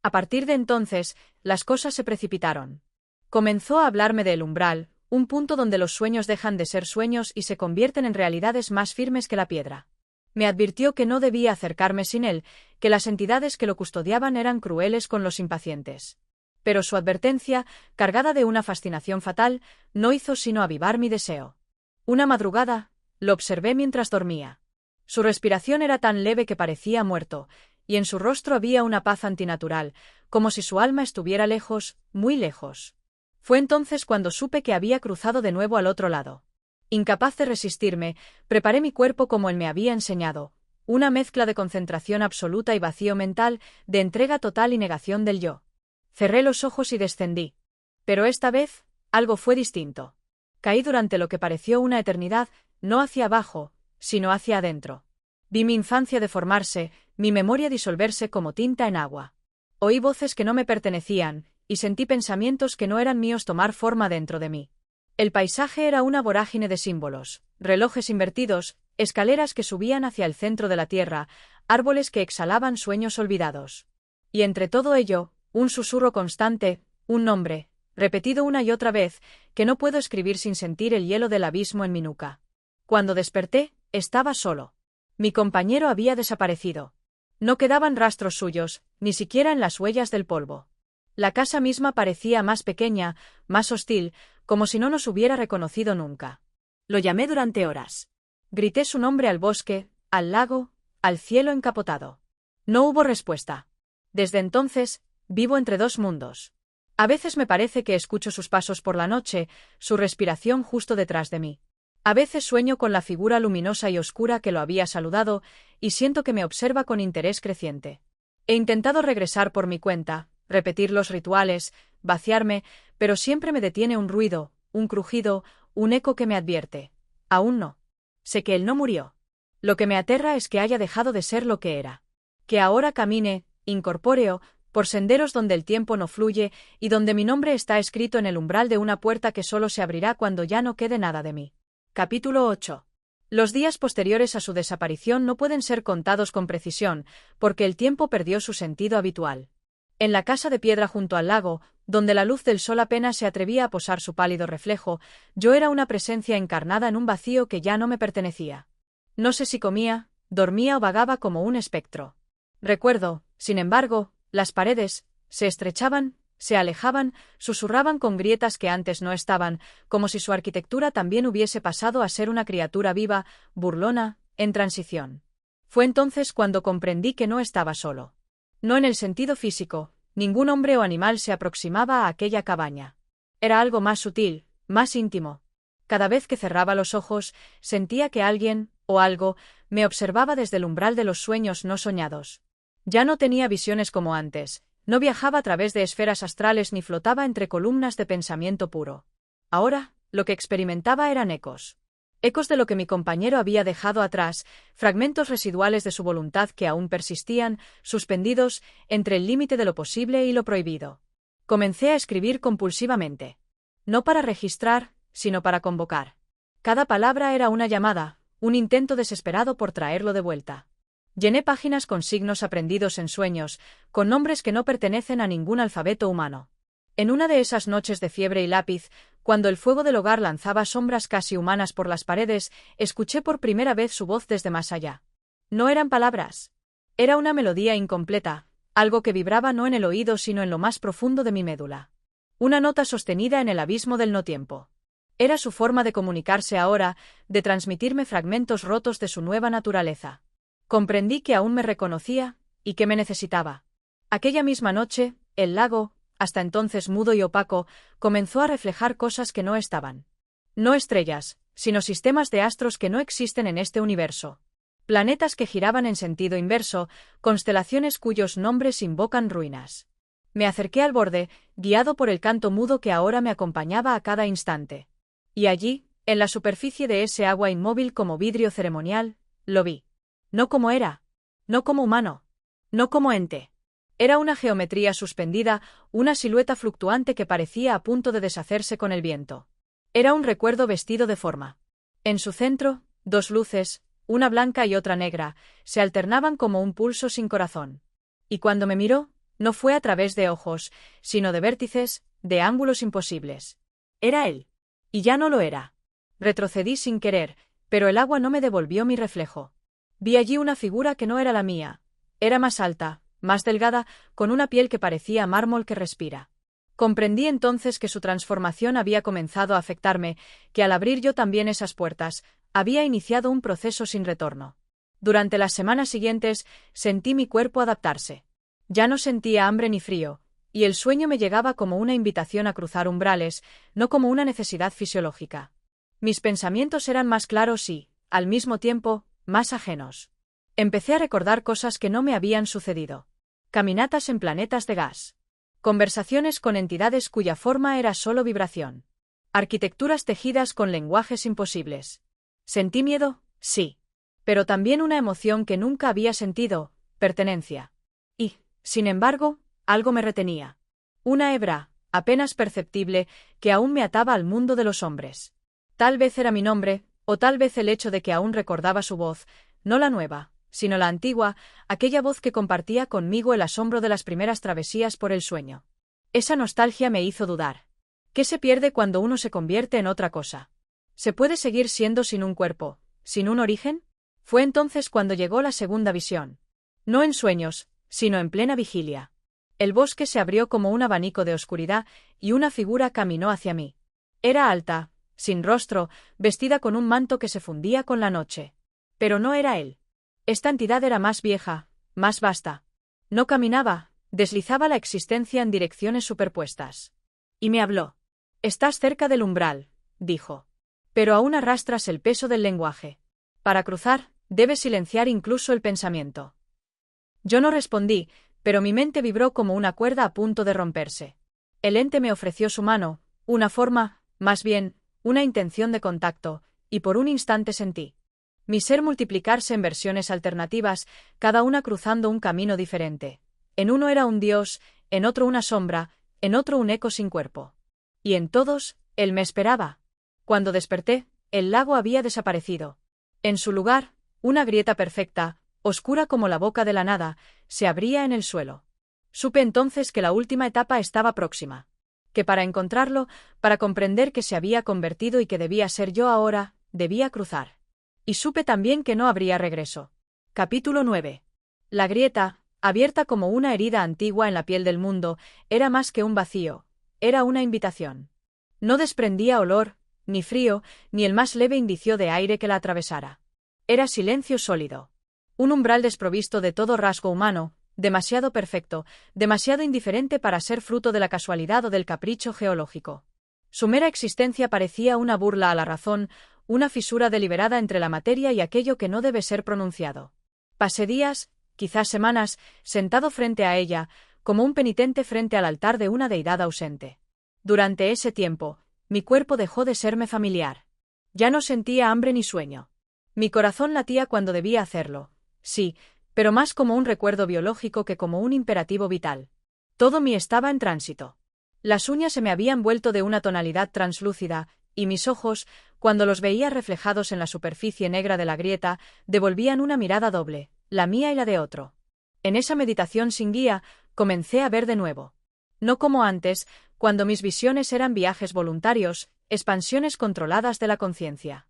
A partir de entonces, las cosas se precipitaron. Comenzó a hablarme del umbral, un punto donde los sueños dejan de ser sueños y se convierten en realidades más firmes que la piedra. Me advirtió que no debía acercarme sin él, que las entidades que lo custodiaban eran crueles con los impacientes. Pero su advertencia, cargada de una fascinación fatal, no hizo sino avivar mi deseo. Una madrugada, lo observé mientras dormía. Su respiración era tan leve que parecía muerto, y en su rostro había una paz antinatural, como si su alma estuviera lejos, muy lejos. Fue entonces cuando supe que había cruzado de nuevo al otro lado. Incapaz de resistirme, preparé mi cuerpo como él me había enseñado, una mezcla de concentración absoluta y vacío mental, de entrega total y negación del yo. Cerré los ojos y descendí. Pero esta vez, algo fue distinto. Caí durante lo que pareció una eternidad, no hacia abajo, sino hacia adentro. Vi mi infancia deformarse, mi memoria disolverse como tinta en agua. Oí voces que no me pertenecían, y sentí pensamientos que no eran míos tomar forma dentro de mí. El paisaje era una vorágine de símbolos, relojes invertidos, escaleras que subían hacia el centro de la tierra, árboles que exhalaban sueños olvidados. Y entre todo ello, un susurro constante, un nombre, repetido una y otra vez, que no puedo escribir sin sentir el hielo del abismo en mi nuca. Cuando desperté, estaba solo. Mi compañero había desaparecido. No quedaban rastros suyos, ni siquiera en las huellas del polvo. La casa misma parecía más pequeña, más hostil, como si no nos hubiera reconocido nunca. Lo llamé durante horas. Grité su nombre al bosque, al lago, al cielo encapotado. No hubo respuesta. Desde entonces, vivo entre dos mundos. A veces me parece que escucho sus pasos por la noche, su respiración justo detrás de mí. A veces sueño con la figura luminosa y oscura que lo había saludado, y siento que me observa con interés creciente. He intentado regresar por mi cuenta, repetir los rituales, vaciarme, pero siempre me detiene un ruido, un crujido, un eco que me advierte. Aún no. Sé que él no murió. Lo que me aterra es que haya dejado de ser lo que era. Que ahora camine, incorpóreo, por senderos donde el tiempo no fluye y donde mi nombre está escrito en el umbral de una puerta que solo se abrirá cuando ya no quede nada de mí. Capítulo 8. Los días posteriores a su desaparición no pueden ser contados con precisión, porque el tiempo perdió su sentido habitual. En la casa de piedra junto al lago, donde la luz del sol apenas se atrevía a posar su pálido reflejo, yo era una presencia encarnada en un vacío que ya no me pertenecía. No sé si comía, dormía o vagaba como un espectro. Recuerdo, sin embargo, las paredes, se estrechaban, se alejaban, susurraban con grietas que antes no estaban, como si su arquitectura también hubiese pasado a ser una criatura viva, burlona, en transición. Fue entonces cuando comprendí que no estaba solo. No en el sentido físico, ningún hombre o animal se aproximaba a aquella cabaña. Era algo más sutil, más íntimo. Cada vez que cerraba los ojos, sentía que alguien, o algo, me observaba desde el umbral de los sueños no soñados. Ya no tenía visiones como antes, no viajaba a través de esferas astrales ni flotaba entre columnas de pensamiento puro. Ahora, lo que experimentaba eran ecos. Ecos de lo que mi compañero había dejado atrás, fragmentos residuales de su voluntad que aún persistían, suspendidos, entre el límite de lo posible y lo prohibido. Comencé a escribir compulsivamente. No para registrar, sino para convocar. Cada palabra era una llamada, un intento desesperado por traerlo de vuelta. Llené páginas con signos aprendidos en sueños, con nombres que no pertenecen a ningún alfabeto humano. En una de esas noches de fiebre y lápiz, cuando el fuego del hogar lanzaba sombras casi humanas por las paredes, escuché por primera vez su voz desde más allá. No eran palabras. Era una melodía incompleta, algo que vibraba no en el oído sino en lo más profundo de mi médula. Una nota sostenida en el abismo del no tiempo. Era su forma de comunicarse ahora, de transmitirme fragmentos rotos de su nueva naturaleza. Comprendí que aún me reconocía, y que me necesitaba. Aquella misma noche, el lago, hasta entonces mudo y opaco, comenzó a reflejar cosas que no estaban. No estrellas, sino sistemas de astros que no existen en este universo. Planetas que giraban en sentido inverso, constelaciones cuyos nombres invocan ruinas. Me acerqué al borde, guiado por el canto mudo que ahora me acompañaba a cada instante. Y allí, en la superficie de ese agua inmóvil como vidrio ceremonial, lo vi. No como era. No como humano. No como ente. Era una geometría suspendida, una silueta fluctuante que parecía a punto de deshacerse con el viento. Era un recuerdo vestido de forma. En su centro, dos luces, una blanca y otra negra, se alternaban como un pulso sin corazón. Y cuando me miró, no fue a través de ojos, sino de vértices, de ángulos imposibles. Era él. Y ya no lo era. Retrocedí sin querer, pero el agua no me devolvió mi reflejo. Vi allí una figura que no era la mía. Era más alta, más delgada, con una piel que parecía mármol que respira. Comprendí entonces que su transformación había comenzado a afectarme, que al abrir yo también esas puertas, había iniciado un proceso sin retorno. Durante las semanas siguientes, sentí mi cuerpo adaptarse. Ya no sentía hambre ni frío, y el sueño me llegaba como una invitación a cruzar umbrales, no como una necesidad fisiológica. Mis pensamientos eran más claros y, al mismo tiempo, más ajenos. Empecé a recordar cosas que no me habían sucedido. Caminatas en planetas de gas. Conversaciones con entidades cuya forma era solo vibración. Arquitecturas tejidas con lenguajes imposibles. ¿Sentí miedo? Sí. Pero también una emoción que nunca había sentido, pertenencia. Y, sin embargo, algo me retenía. Una hebra, apenas perceptible, que aún me ataba al mundo de los hombres. Tal vez era mi nombre, o tal vez el hecho de que aún recordaba su voz, no la nueva, sino la antigua, aquella voz que compartía conmigo el asombro de las primeras travesías por el sueño. Esa nostalgia me hizo dudar. ¿Qué se pierde cuando uno se convierte en otra cosa? ¿Se puede seguir siendo sin un cuerpo, sin un origen? Fue entonces cuando llegó la segunda visión. No en sueños, sino en plena vigilia. El bosque se abrió como un abanico de oscuridad y una figura caminó hacia mí. Era alta, sin rostro, vestida con un manto que se fundía con la noche. Pero no era él. Esta entidad era más vieja, más vasta. No caminaba, deslizaba la existencia en direcciones superpuestas. Y me habló. «Estás cerca del umbral», dijo. «Pero aún arrastras el peso del lenguaje. Para cruzar, debes silenciar incluso el pensamiento». Yo no respondí, pero mi mente vibró como una cuerda a punto de romperse. El ente me ofreció su mano, una forma, más bien, una intención de contacto, y por un instante sentí mi ser multiplicarse en versiones alternativas, cada una cruzando un camino diferente. En uno era un dios, en otro una sombra, en otro un eco sin cuerpo. Y en todos, él me esperaba. Cuando desperté, el lago había desaparecido. En su lugar, una grieta perfecta, oscura como la boca de la nada, se abría en el suelo. Supe entonces que la última etapa estaba próxima. Que para encontrarlo, para comprender que se había convertido y que debía ser yo ahora, debía cruzar. Y supe también que no habría regreso. Capítulo 9. La grieta, abierta como una herida antigua en la piel del mundo, era más que un vacío, era una invitación. No desprendía olor, ni frío, ni el más leve indicio de aire que la atravesara. Era silencio sólido. Un umbral desprovisto de todo rasgo humano, demasiado perfecto, demasiado indiferente para ser fruto de la casualidad o del capricho geológico. Su mera existencia parecía una burla a la razón, una fisura deliberada entre la materia y aquello que no debe ser pronunciado. Pasé días, quizás semanas, sentado frente a ella, como un penitente frente al altar de una deidad ausente. Durante ese tiempo, mi cuerpo dejó de serme familiar. Ya no sentía hambre ni sueño. Mi corazón latía cuando debía hacerlo, sí, pero más como un recuerdo biológico que como un imperativo vital. Todo mí estaba en tránsito. Las uñas se me habían vuelto de una tonalidad translúcida, y mis ojos, cuando los veía reflejados en la superficie negra de la grieta, devolvían una mirada doble, la mía y la de otro. En esa meditación sin guía, comencé a ver de nuevo. No como antes, cuando mis visiones eran viajes voluntarios, expansiones controladas de la conciencia.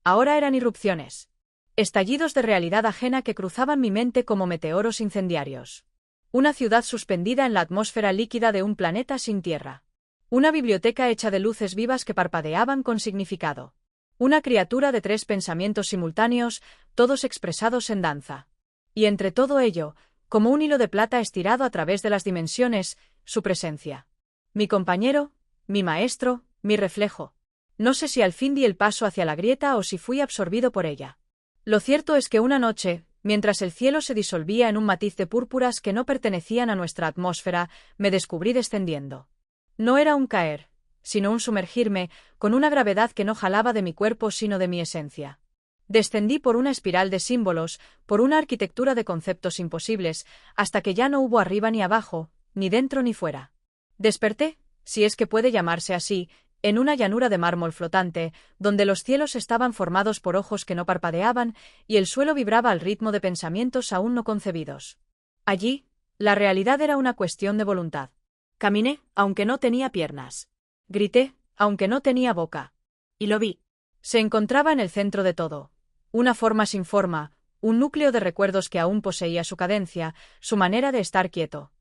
Ahora eran irrupciones. Estallidos de realidad ajena que cruzaban mi mente como meteoros incendiarios. Una ciudad suspendida en la atmósfera líquida de un planeta sin tierra. Una biblioteca hecha de luces vivas que parpadeaban con significado. Una criatura de 3 pensamientos simultáneos, todos expresados en danza. Y entre todo ello, como un hilo de plata estirado a través de las dimensiones, su presencia. Mi compañero, mi maestro, mi reflejo. No sé si al fin di el paso hacia la grieta o si fui absorbido por ella. Lo cierto es que una noche, mientras el cielo se disolvía en un matiz de púrpuras que no pertenecían a nuestra atmósfera, me descubrí descendiendo. No era un caer, sino un sumergirme, con una gravedad que no jalaba de mi cuerpo sino de mi esencia. Descendí por una espiral de símbolos, por una arquitectura de conceptos imposibles, hasta que ya no hubo arriba ni abajo, ni dentro ni fuera. Desperté, si es que puede llamarse así, en una llanura de mármol flotante, donde los cielos estaban formados por ojos que no parpadeaban y el suelo vibraba al ritmo de pensamientos aún no concebidos. Allí, la realidad era una cuestión de voluntad. Caminé, aunque no tenía piernas. Grité, aunque no tenía boca. Y lo vi. Se encontraba en el centro de todo. Una forma sin forma, un núcleo de recuerdos que aún poseía su cadencia, su manera de estar quieto.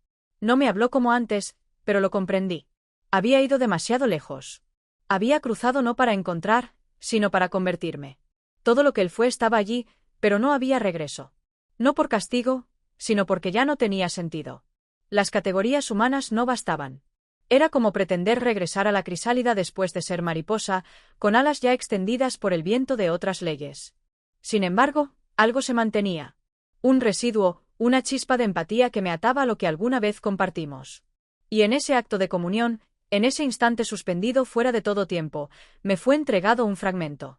No me habló como antes, pero lo comprendí. Había ido demasiado lejos. Había cruzado no para encontrar, sino para convertirme. Todo lo que él fue estaba allí, pero no había regreso. No por castigo, sino porque ya no tenía sentido. Las categorías humanas no bastaban. Era como pretender regresar a la crisálida después de ser mariposa, con alas ya extendidas por el viento de otras leyes. Sin embargo, algo se mantenía. Un residuo, una chispa de empatía que me ataba a lo que alguna vez compartimos. Y en ese acto de comunión, en ese instante suspendido fuera de todo tiempo, me fue entregado un fragmento.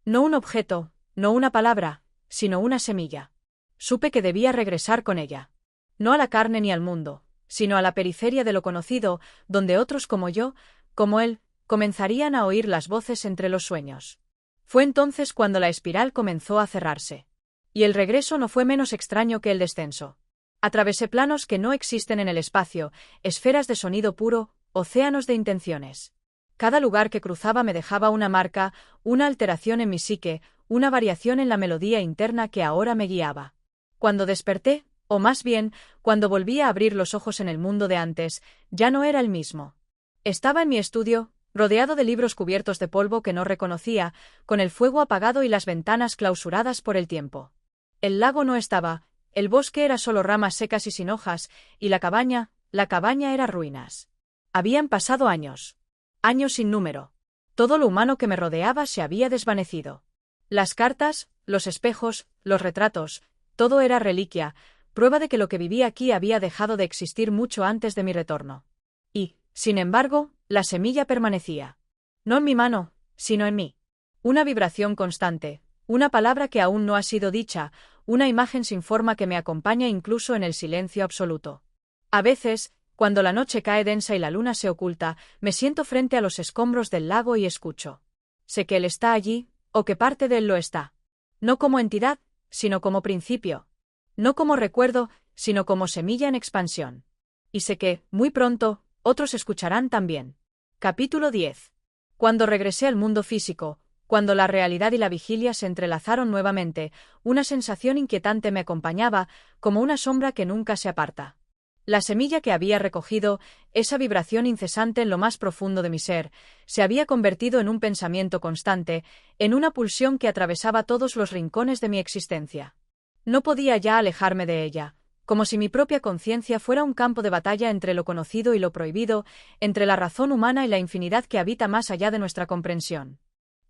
No un objeto, no una palabra, sino una semilla. Supe que debía regresar con ella. No a la carne ni al mundo, sino a la periferia de lo conocido, donde otros como yo, como él, comenzarían a oír las voces entre los sueños. Fue entonces cuando la espiral comenzó a cerrarse. Y el regreso no fue menos extraño que el descenso. Atravesé planos que no existen en el espacio, esferas de sonido puro, océanos de intenciones. Cada lugar que cruzaba me dejaba una marca, una alteración en mi psique, una variación en la melodía interna que ahora me guiaba. Cuando desperté, o más bien, cuando volví a abrir los ojos en el mundo de antes, ya no era el mismo. Estaba en mi estudio, rodeado de libros cubiertos de polvo que no reconocía, con el fuego apagado y las ventanas clausuradas por el tiempo. El lago no estaba, el bosque era solo ramas secas y sin hojas, y la cabaña era ruinas. Habían pasado años. Años sin número. Todo lo humano que me rodeaba se había desvanecido. Las cartas, los espejos, los retratos, todo era reliquia, prueba de que lo que vivía aquí había dejado de existir mucho antes de mi retorno. Y, sin embargo, la semilla permanecía. No en mi mano, sino en mí. Una vibración constante, una palabra que aún no ha sido dicha, una imagen sin forma que me acompaña incluso en el silencio absoluto. A veces, cuando la noche cae densa y la luna se oculta, me siento frente a los escombros del lago y escucho. Sé que él está allí, o que parte de él lo está. No como entidad, sino como principio. No como recuerdo, sino como semilla en expansión. Y sé que, muy pronto, otros escucharán también. Capítulo 10. Cuando regresé al mundo físico, cuando la realidad y la vigilia se entrelazaron nuevamente, una sensación inquietante me acompañaba, como una sombra que nunca se aparta. La semilla que había recogido, esa vibración incesante en lo más profundo de mi ser, se había convertido en un pensamiento constante, en una pulsión que atravesaba todos los rincones de mi existencia. No podía ya alejarme de ella, como si mi propia conciencia fuera un campo de batalla entre lo conocido y lo prohibido, entre la razón humana y la infinidad que habita más allá de nuestra comprensión.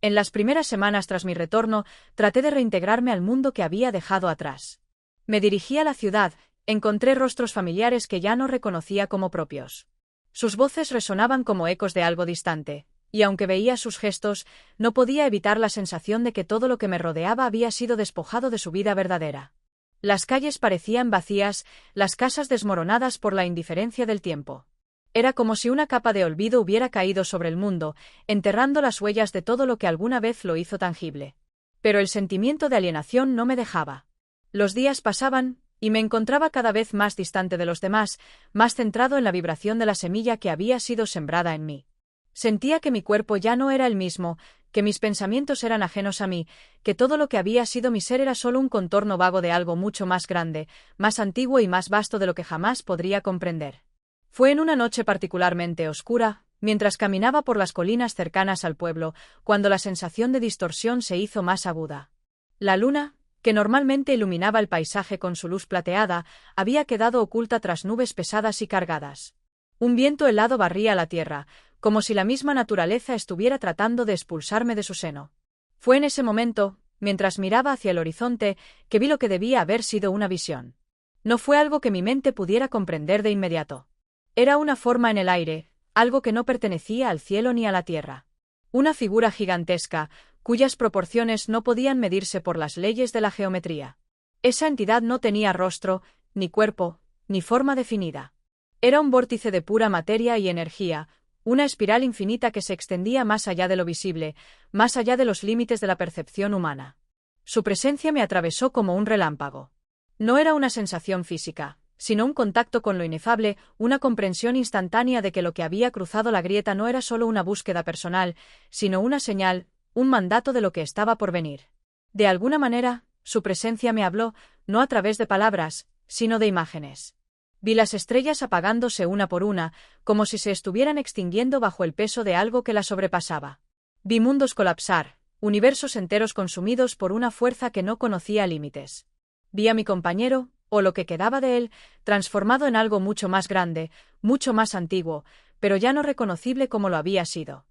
En las primeras semanas tras mi retorno, traté de reintegrarme al mundo que había dejado atrás. Me dirigí a la ciudad, encontré rostros familiares que ya no reconocía como propios. Sus voces resonaban como ecos de algo distante, y aunque veía sus gestos, no podía evitar la sensación de que todo lo que me rodeaba había sido despojado de su vida verdadera. Las calles parecían vacías, las casas desmoronadas por la indiferencia del tiempo. Era como si una capa de olvido hubiera caído sobre el mundo, enterrando las huellas de todo lo que alguna vez lo hizo tangible. Pero el sentimiento de alienación no me dejaba. Los días pasaban, y me encontraba cada vez más distante de los demás, más centrado en la vibración de la semilla que había sido sembrada en mí. Sentía que mi cuerpo ya no era el mismo, que mis pensamientos eran ajenos a mí, que todo lo que había sido mi ser era solo un contorno vago de algo mucho más grande, más antiguo y más vasto de lo que jamás podría comprender. Fue en una noche particularmente oscura, mientras caminaba por las colinas cercanas al pueblo, cuando la sensación de distorsión se hizo más aguda. La luna, que normalmente iluminaba el paisaje con su luz plateada, había quedado oculta tras nubes pesadas y cargadas. Un viento helado barría la tierra, como si la misma naturaleza estuviera tratando de expulsarme de su seno. Fue en ese momento, mientras miraba hacia el horizonte, que vi lo que debía haber sido una visión. No fue algo que mi mente pudiera comprender de inmediato. Era una forma en el aire, algo que no pertenecía al cielo ni a la tierra. Una figura gigantesca, cuyas proporciones no podían medirse por las leyes de la geometría. Esa entidad no tenía rostro, ni cuerpo, ni forma definida. Era un vórtice de pura materia y energía, una espiral infinita que se extendía más allá de lo visible, más allá de los límites de la percepción humana. Su presencia me atravesó como un relámpago. No era una sensación física, sino un contacto con lo inefable, una comprensión instantánea de que lo que había cruzado la grieta no era solo una búsqueda personal, sino una señal, un mandato de lo que estaba por venir. De alguna manera, Su presencia me habló, no a través de palabras, sino de imágenes. Vi las estrellas apagándose una por una, como si se estuvieran extinguiendo bajo el peso de algo que las sobrepasaba. Vi mundos colapsar, universos enteros consumidos por una fuerza que no conocía límites. Vi a mi compañero, o lo que quedaba de él, transformado en algo mucho más grande, mucho más antiguo, pero ya no reconocible como lo había sido.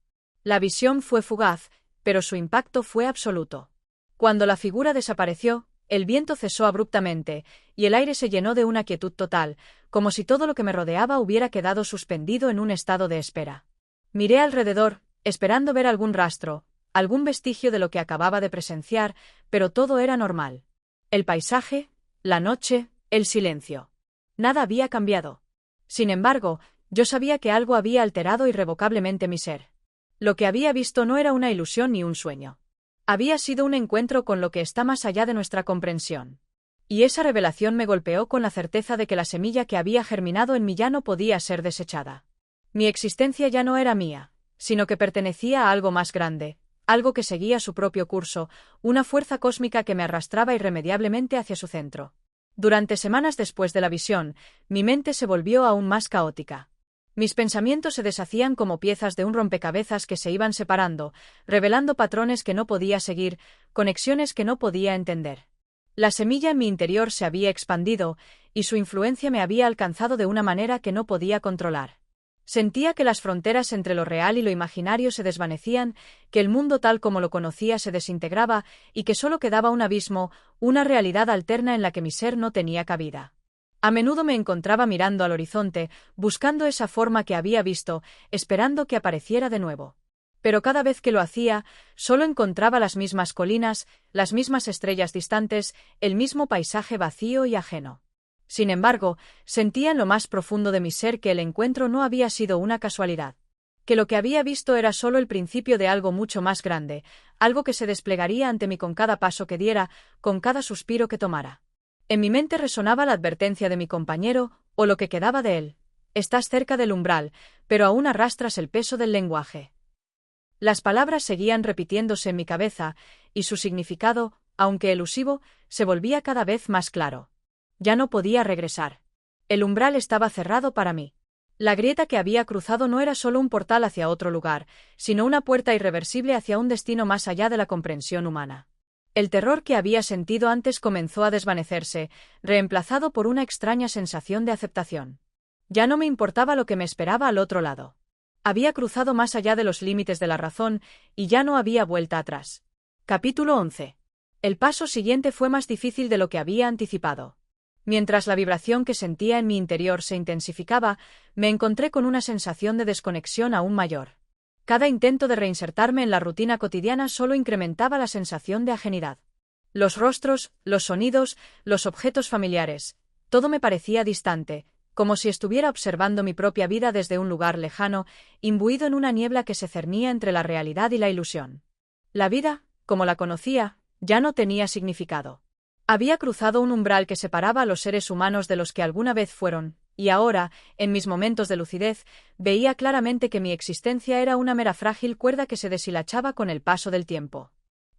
La visión fue fugaz, pero su impacto fue absoluto. Cuando la figura desapareció, el viento cesó abruptamente, y el aire se llenó de una quietud total, como si todo lo que me rodeaba hubiera quedado suspendido en un estado de espera. Miré alrededor, esperando ver algún rastro, algún vestigio de lo que acababa de presenciar, pero todo era normal. El paisaje, la noche, el silencio. Nada había cambiado. Sin embargo, yo sabía que algo había alterado irrevocablemente mi ser. Lo que había visto no era una ilusión ni un sueño. Había sido un encuentro con lo que está más allá de nuestra comprensión. Y esa revelación me golpeó con la certeza de que la semilla que había germinado en mí ya no podía ser desechada. Mi existencia ya no era mía, sino que pertenecía a algo más grande, algo que seguía su propio curso, una fuerza cósmica que me arrastraba irremediablemente hacia su centro. Durante semanas después de la visión, mi mente se volvió aún más caótica. Mis pensamientos se deshacían como piezas de un rompecabezas que se iban separando, revelando patrones que no podía seguir, conexiones que no podía entender. La semilla en mi interior se había expandido, y su influencia me había alcanzado de una manera que no podía controlar. Sentía que las fronteras entre lo real y lo imaginario se desvanecían, que el mundo tal como lo conocía se desintegraba, y que solo quedaba un abismo, una realidad alterna en la que mi ser no tenía cabida. A menudo me encontraba mirando al horizonte, buscando esa forma que había visto, esperando que apareciera de nuevo. Pero cada vez que lo hacía, solo encontraba las mismas colinas, las mismas estrellas distantes, el mismo paisaje vacío y ajeno. Sin embargo, sentía en lo más profundo de mi ser que el encuentro no había sido una casualidad. Que lo que había visto era solo el principio de algo mucho más grande, algo que se desplegaría ante mí con cada paso que diera, con cada suspiro que tomara. En mi mente resonaba la advertencia de mi compañero, o lo que quedaba de él. Estás cerca del umbral, pero aún arrastras el peso del lenguaje. Las palabras seguían repitiéndose en mi cabeza, y su significado, aunque elusivo, se volvía cada vez más claro. Ya no podía regresar. El umbral estaba cerrado para mí. La grieta que había cruzado no era solo un portal hacia otro lugar, sino una puerta irreversible hacia un destino más allá de la comprensión humana. El terror que había sentido antes comenzó a desvanecerse, reemplazado por una extraña sensación de aceptación. Ya no me importaba lo que me esperaba al otro lado. Había cruzado más allá de los límites de la razón, y ya no había vuelta atrás. Capítulo 11. El paso siguiente fue más difícil de lo que había anticipado. Mientras la vibración que sentía en mi interior se intensificaba, me encontré con una sensación de desconexión aún mayor. Cada intento de reinsertarme en la rutina cotidiana solo incrementaba la sensación de ajenidad. Los rostros, los sonidos, los objetos familiares, todo me parecía distante, como si estuviera observando mi propia vida desde un lugar lejano, imbuido en una niebla que se cernía entre la realidad y la ilusión. La vida, como la conocía, ya no tenía significado. Había cruzado un umbral que separaba a los seres humanos de los que alguna vez fueron, y ahora, en mis momentos de lucidez, veía claramente que mi existencia era una mera frágil cuerda que se deshilachaba con el paso del tiempo.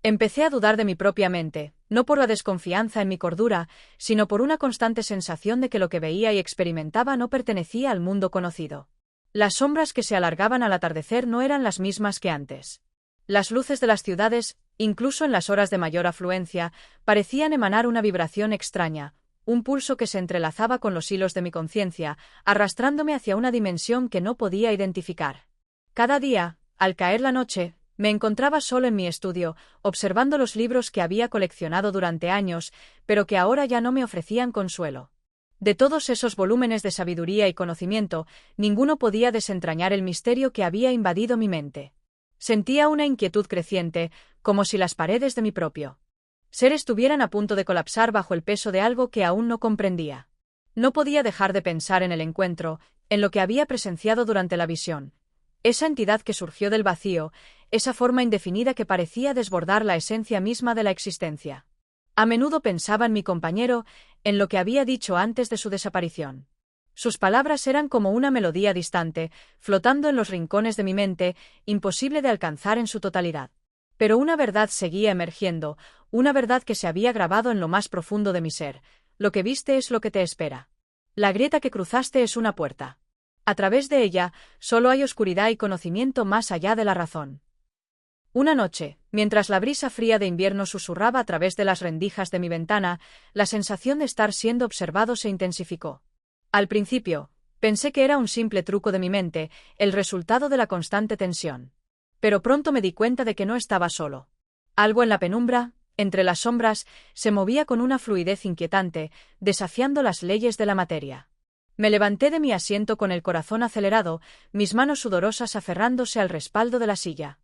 Empecé a dudar de mi propia mente, no por la desconfianza en mi cordura, sino por una constante sensación de que lo que veía y experimentaba no pertenecía al mundo conocido. Las sombras que se alargaban al atardecer no eran las mismas que antes. Las luces de las ciudades, incluso en las horas de mayor afluencia, parecían emanar una vibración extraña, un pulso que se entrelazaba con los hilos de mi conciencia, arrastrándome hacia una dimensión que no podía identificar. Cada día, al caer la noche, me encontraba solo en mi estudio, observando los libros que había coleccionado durante años, pero que ahora ya no me ofrecían consuelo. De todos esos volúmenes de sabiduría y conocimiento, ninguno podía desentrañar el misterio que había invadido mi mente. Sentía una inquietud creciente, como si las paredes de mi propio ser estuvieran a punto de colapsar bajo el peso de algo que aún no comprendía. No podía dejar de pensar en el encuentro, en lo que había presenciado durante la visión. Esa entidad que surgió del vacío, esa forma indefinida que parecía desbordar la esencia misma de la existencia. A menudo pensaba en mi compañero, en lo que había dicho antes de su desaparición. Sus palabras eran como una melodía distante, flotando en los rincones de mi mente, imposible de alcanzar en su totalidad. Pero una verdad seguía emergiendo, una verdad que se había grabado en lo más profundo de mi ser: lo que viste es lo que te espera. La grieta que cruzaste es una puerta. A través de ella, solo hay oscuridad y conocimiento más allá de la razón. Una noche, mientras la brisa fría de invierno susurraba a través de las rendijas de mi ventana, la sensación de estar siendo observado se intensificó. Al principio, pensé que era un simple truco de mi mente, el resultado de la constante tensión. Pero pronto me di cuenta de que no estaba solo. Algo en la penumbra, entre las sombras, se movía con una fluidez inquietante, desafiando las leyes de la materia. Me levanté de mi asiento con el corazón acelerado, mis manos sudorosas aferrándose al respaldo de la silla.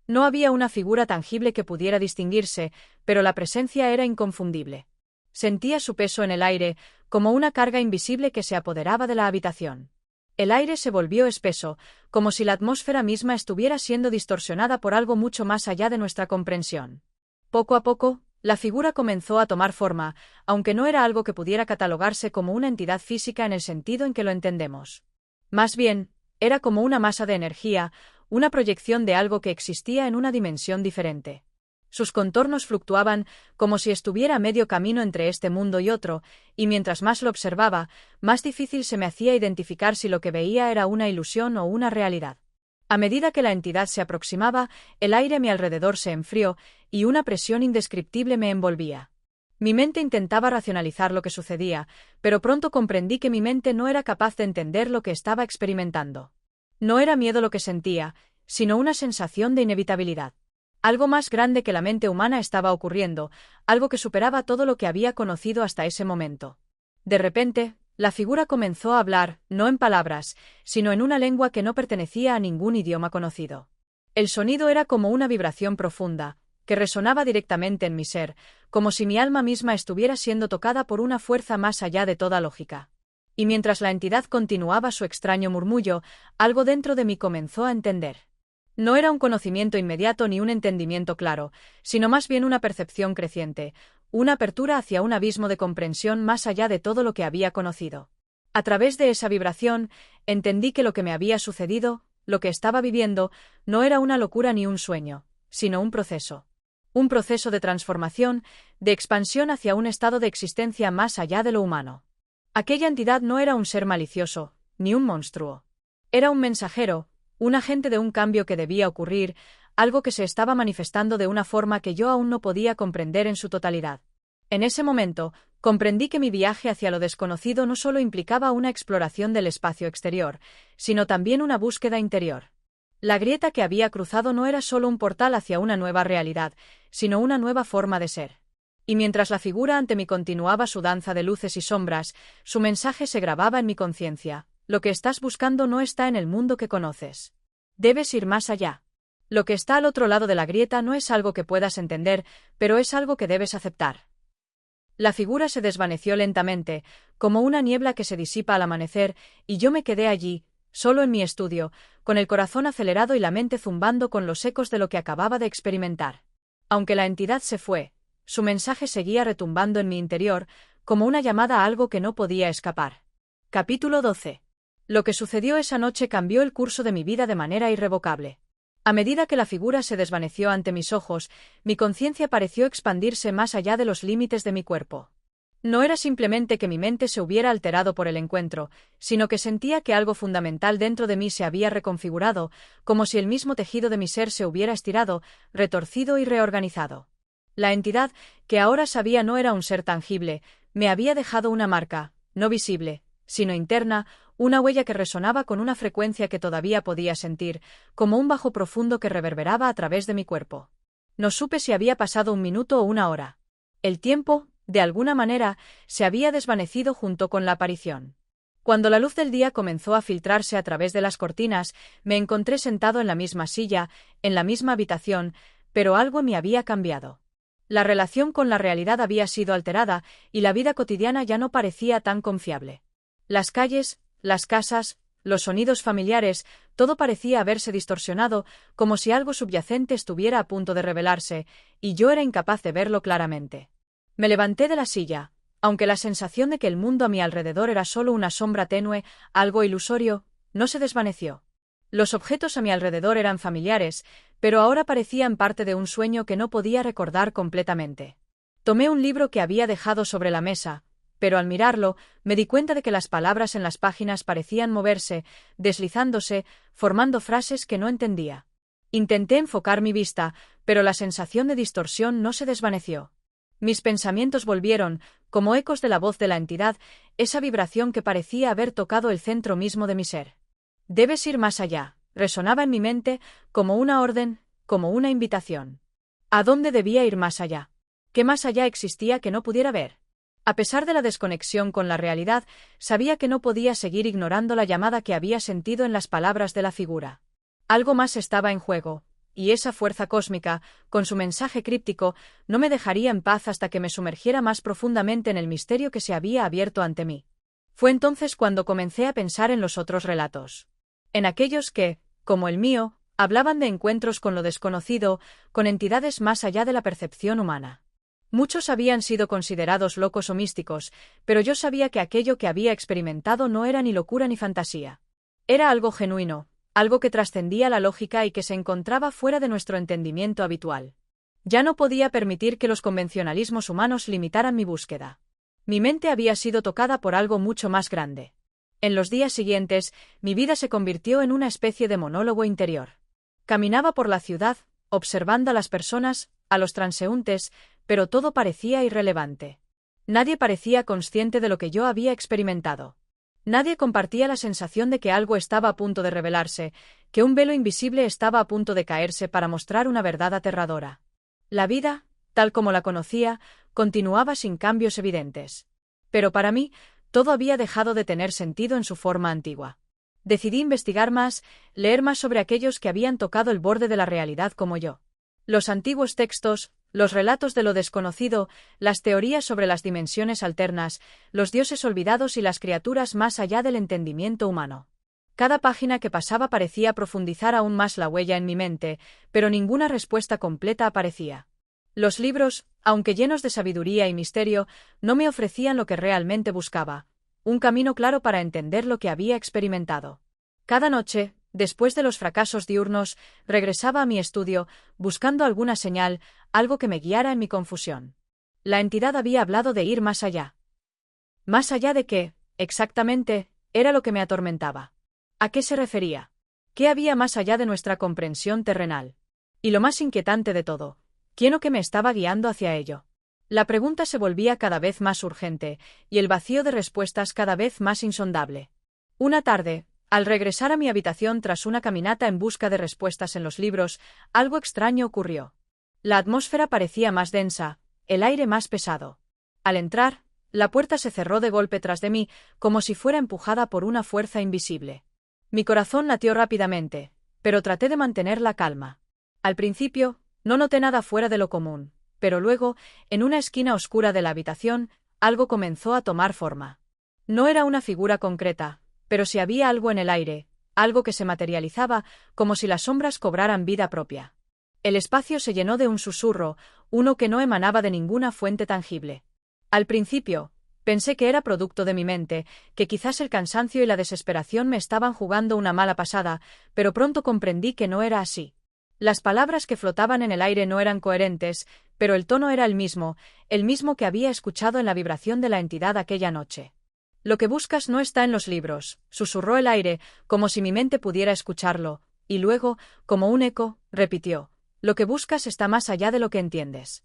No había una figura tangible que pudiera distinguirse, pero la presencia era inconfundible. Sentía su peso en el aire, como una carga invisible que se apoderaba de la habitación. El aire se volvió espeso, como si la atmósfera misma estuviera siendo distorsionada por algo mucho más allá de nuestra comprensión. Poco a poco, la figura comenzó a tomar forma, aunque no era algo que pudiera catalogarse como una entidad física en el sentido en que lo entendemos. Más bien, era como una masa de energía, una proyección de algo que existía en una dimensión diferente. Sus contornos fluctuaban, como si estuviera a medio camino entre este mundo y otro, y mientras más lo observaba, más difícil se me hacía identificar si lo que veía era una ilusión o una realidad. A medida que la entidad se aproximaba, el aire a mi alrededor se enfrió, y una presión indescriptible me envolvía. Mi mente intentaba racionalizar lo que sucedía, pero pronto comprendí que mi mente no era capaz de entender lo que estaba experimentando. No era miedo lo que sentía, sino una sensación de inevitabilidad. Algo más grande que la mente humana estaba ocurriendo, algo que superaba todo lo que había conocido hasta ese momento. De repente, la figura comenzó a hablar, no en palabras, sino en una lengua que no pertenecía a ningún idioma conocido. El sonido era como una vibración profunda, que resonaba directamente en mi ser, como si mi alma misma estuviera siendo tocada por una fuerza más allá de toda lógica. Y mientras la entidad continuaba su extraño murmullo, algo dentro de mí comenzó a entender. No era un conocimiento inmediato ni un entendimiento claro, sino más bien una percepción creciente, una apertura hacia un abismo de comprensión más allá de todo lo que había conocido. A través de esa vibración, entendí que lo que me había sucedido, lo que estaba viviendo, no era una locura ni un sueño, sino un proceso. Un proceso de transformación, de expansión hacia un estado de existencia más allá de lo humano. Aquella entidad no era un ser malicioso, ni un monstruo. Era un mensajero, un agente de un cambio que debía ocurrir, algo que se estaba manifestando de una forma que yo aún no podía comprender en su totalidad. En ese momento, comprendí que mi viaje hacia lo desconocido no solo implicaba una exploración del espacio exterior, sino también una búsqueda interior. La grieta que había cruzado no era solo un portal hacia una nueva realidad, sino una nueva forma de ser. Y mientras la figura ante mí continuaba su danza de luces y sombras, su mensaje se grababa en mi conciencia: lo que estás buscando no está en el mundo que conoces. Debes ir más allá. Lo que está al otro lado de la grieta no es algo que puedas entender, pero es algo que debes aceptar. La figura se desvaneció lentamente, como una niebla que se disipa al amanecer, y yo me quedé allí, solo en mi estudio, con el corazón acelerado y la mente zumbando con los ecos de lo que acababa de experimentar. Aunque la entidad se fue, su mensaje seguía retumbando en mi interior, como una llamada a algo que no podía escapar. Capítulo 12. Lo que sucedió esa noche cambió el curso de mi vida de manera irrevocable. A medida que la figura se desvaneció ante mis ojos, mi conciencia pareció expandirse más allá de los límites de mi cuerpo. No era simplemente que mi mente se hubiera alterado por el encuentro, sino que sentía que algo fundamental dentro de mí se había reconfigurado, como si el mismo tejido de mi ser se hubiera estirado, retorcido y reorganizado. La entidad, que ahora sabía no era un ser tangible, me había dejado una marca, no visible, sino interna, una huella que resonaba con una frecuencia que todavía podía sentir, como un bajo profundo que reverberaba a través de mi cuerpo. No supe si había pasado un minuto o una hora. El tiempo, de alguna manera, se había desvanecido junto con la aparición. Cuando la luz del día comenzó a filtrarse a través de las cortinas, me encontré sentado en la misma silla, en la misma habitación, pero algo me había cambiado. La relación con la realidad había sido alterada, y la vida cotidiana ya no parecía tan confiable. Las calles, las casas, los sonidos familiares, todo parecía haberse distorsionado, como si algo subyacente estuviera a punto de revelarse, y yo era incapaz de verlo claramente. Me levanté de la silla, aunque la sensación de que el mundo a mi alrededor era solo una sombra tenue, algo ilusorio, no se desvaneció. Los objetos a mi alrededor eran familiares, pero ahora parecían parte de un sueño que no podía recordar completamente. Tomé un libro que había dejado sobre la mesa, pero al mirarlo, me di cuenta de que las palabras en las páginas parecían moverse, deslizándose, formando frases que no entendía. Intenté enfocar mi vista, pero la sensación de distorsión no se desvaneció. Mis pensamientos volvieron, como ecos de la voz de la entidad, esa vibración que parecía haber tocado el centro mismo de mi ser. Debes ir más allá, resonaba en mi mente, como una orden, como una invitación. ¿A dónde debía ir más allá? ¿Qué más allá existía que no pudiera ver? A pesar de la desconexión con la realidad, sabía que no podía seguir ignorando la llamada que había sentido en las palabras de la figura. Algo más estaba en juego, y esa fuerza cósmica, con su mensaje críptico, no me dejaría en paz hasta que me sumergiera más profundamente en el misterio que se había abierto ante mí. Fue entonces cuando comencé a pensar en los otros relatos. En aquellos que, como el mío, hablaban de encuentros con lo desconocido, con entidades más allá de la percepción humana. Muchos habían sido considerados locos o místicos, pero yo sabía que aquello que había experimentado no era ni locura ni fantasía. Era algo genuino, algo que trascendía la lógica y que se encontraba fuera de nuestro entendimiento habitual. Ya no podía permitir que los convencionalismos humanos limitaran mi búsqueda. Mi mente había sido tocada por algo mucho más grande. En los días siguientes, mi vida se convirtió en una especie de monólogo interior. Caminaba por la ciudad, observando a las personas, a los transeúntes, pero todo parecía irrelevante. Nadie parecía consciente de lo que yo había experimentado. Nadie compartía la sensación de que algo estaba a punto de revelarse, que un velo invisible estaba a punto de caerse para mostrar una verdad aterradora. La vida, tal como la conocía, continuaba sin cambios evidentes. Pero para mí, todo había dejado de tener sentido en su forma antigua. Decidí investigar más, leer más sobre aquellos que habían tocado el borde de la realidad como yo. Los antiguos textos, los relatos de lo desconocido, las teorías sobre las dimensiones alternas, los dioses olvidados y las criaturas más allá del entendimiento humano. Cada página que pasaba parecía profundizar aún más la huella en mi mente, pero ninguna respuesta completa aparecía. Los libros, aunque llenos de sabiduría y misterio, no me ofrecían lo que realmente buscaba, un camino claro para entender lo que había experimentado. Cada noche, después de los fracasos diurnos, regresaba a mi estudio, buscando alguna señal, algo que me guiara en mi confusión. La entidad había hablado de ir más allá. ¿Más allá de qué, exactamente, era lo que me atormentaba? ¿A qué se refería? ¿Qué había más allá de nuestra comprensión terrenal? Y lo más inquietante de todo, ¿quién o qué me estaba guiando hacia ello? La pregunta se volvía cada vez más urgente, y el vacío de respuestas cada vez más insondable. Una tarde, al regresar a mi habitación tras una caminata en busca de respuestas en los libros, algo extraño ocurrió. La atmósfera parecía más densa, el aire más pesado. Al entrar, la puerta se cerró de golpe tras de mí, como si fuera empujada por una fuerza invisible. Mi corazón latió rápidamente, pero traté de mantener la calma. Al principio, no noté nada fuera de lo común, pero luego, en una esquina oscura de la habitación, algo comenzó a tomar forma. No era una figura concreta, pero sí había algo en el aire, algo que se materializaba, como si las sombras cobraran vida propia. El espacio se llenó de un susurro, uno que no emanaba de ninguna fuente tangible. Al principio, pensé que era producto de mi mente, que quizás el cansancio y la desesperación me estaban jugando una mala pasada, pero pronto comprendí que no era así. Las palabras que flotaban en el aire no eran coherentes, pero el tono era el mismo que había escuchado en la vibración de la entidad aquella noche. Lo que buscas no está en los libros, susurró el aire, como si mi mente pudiera escucharlo, y luego, como un eco, repitió, lo que buscas está más allá de lo que entiendes.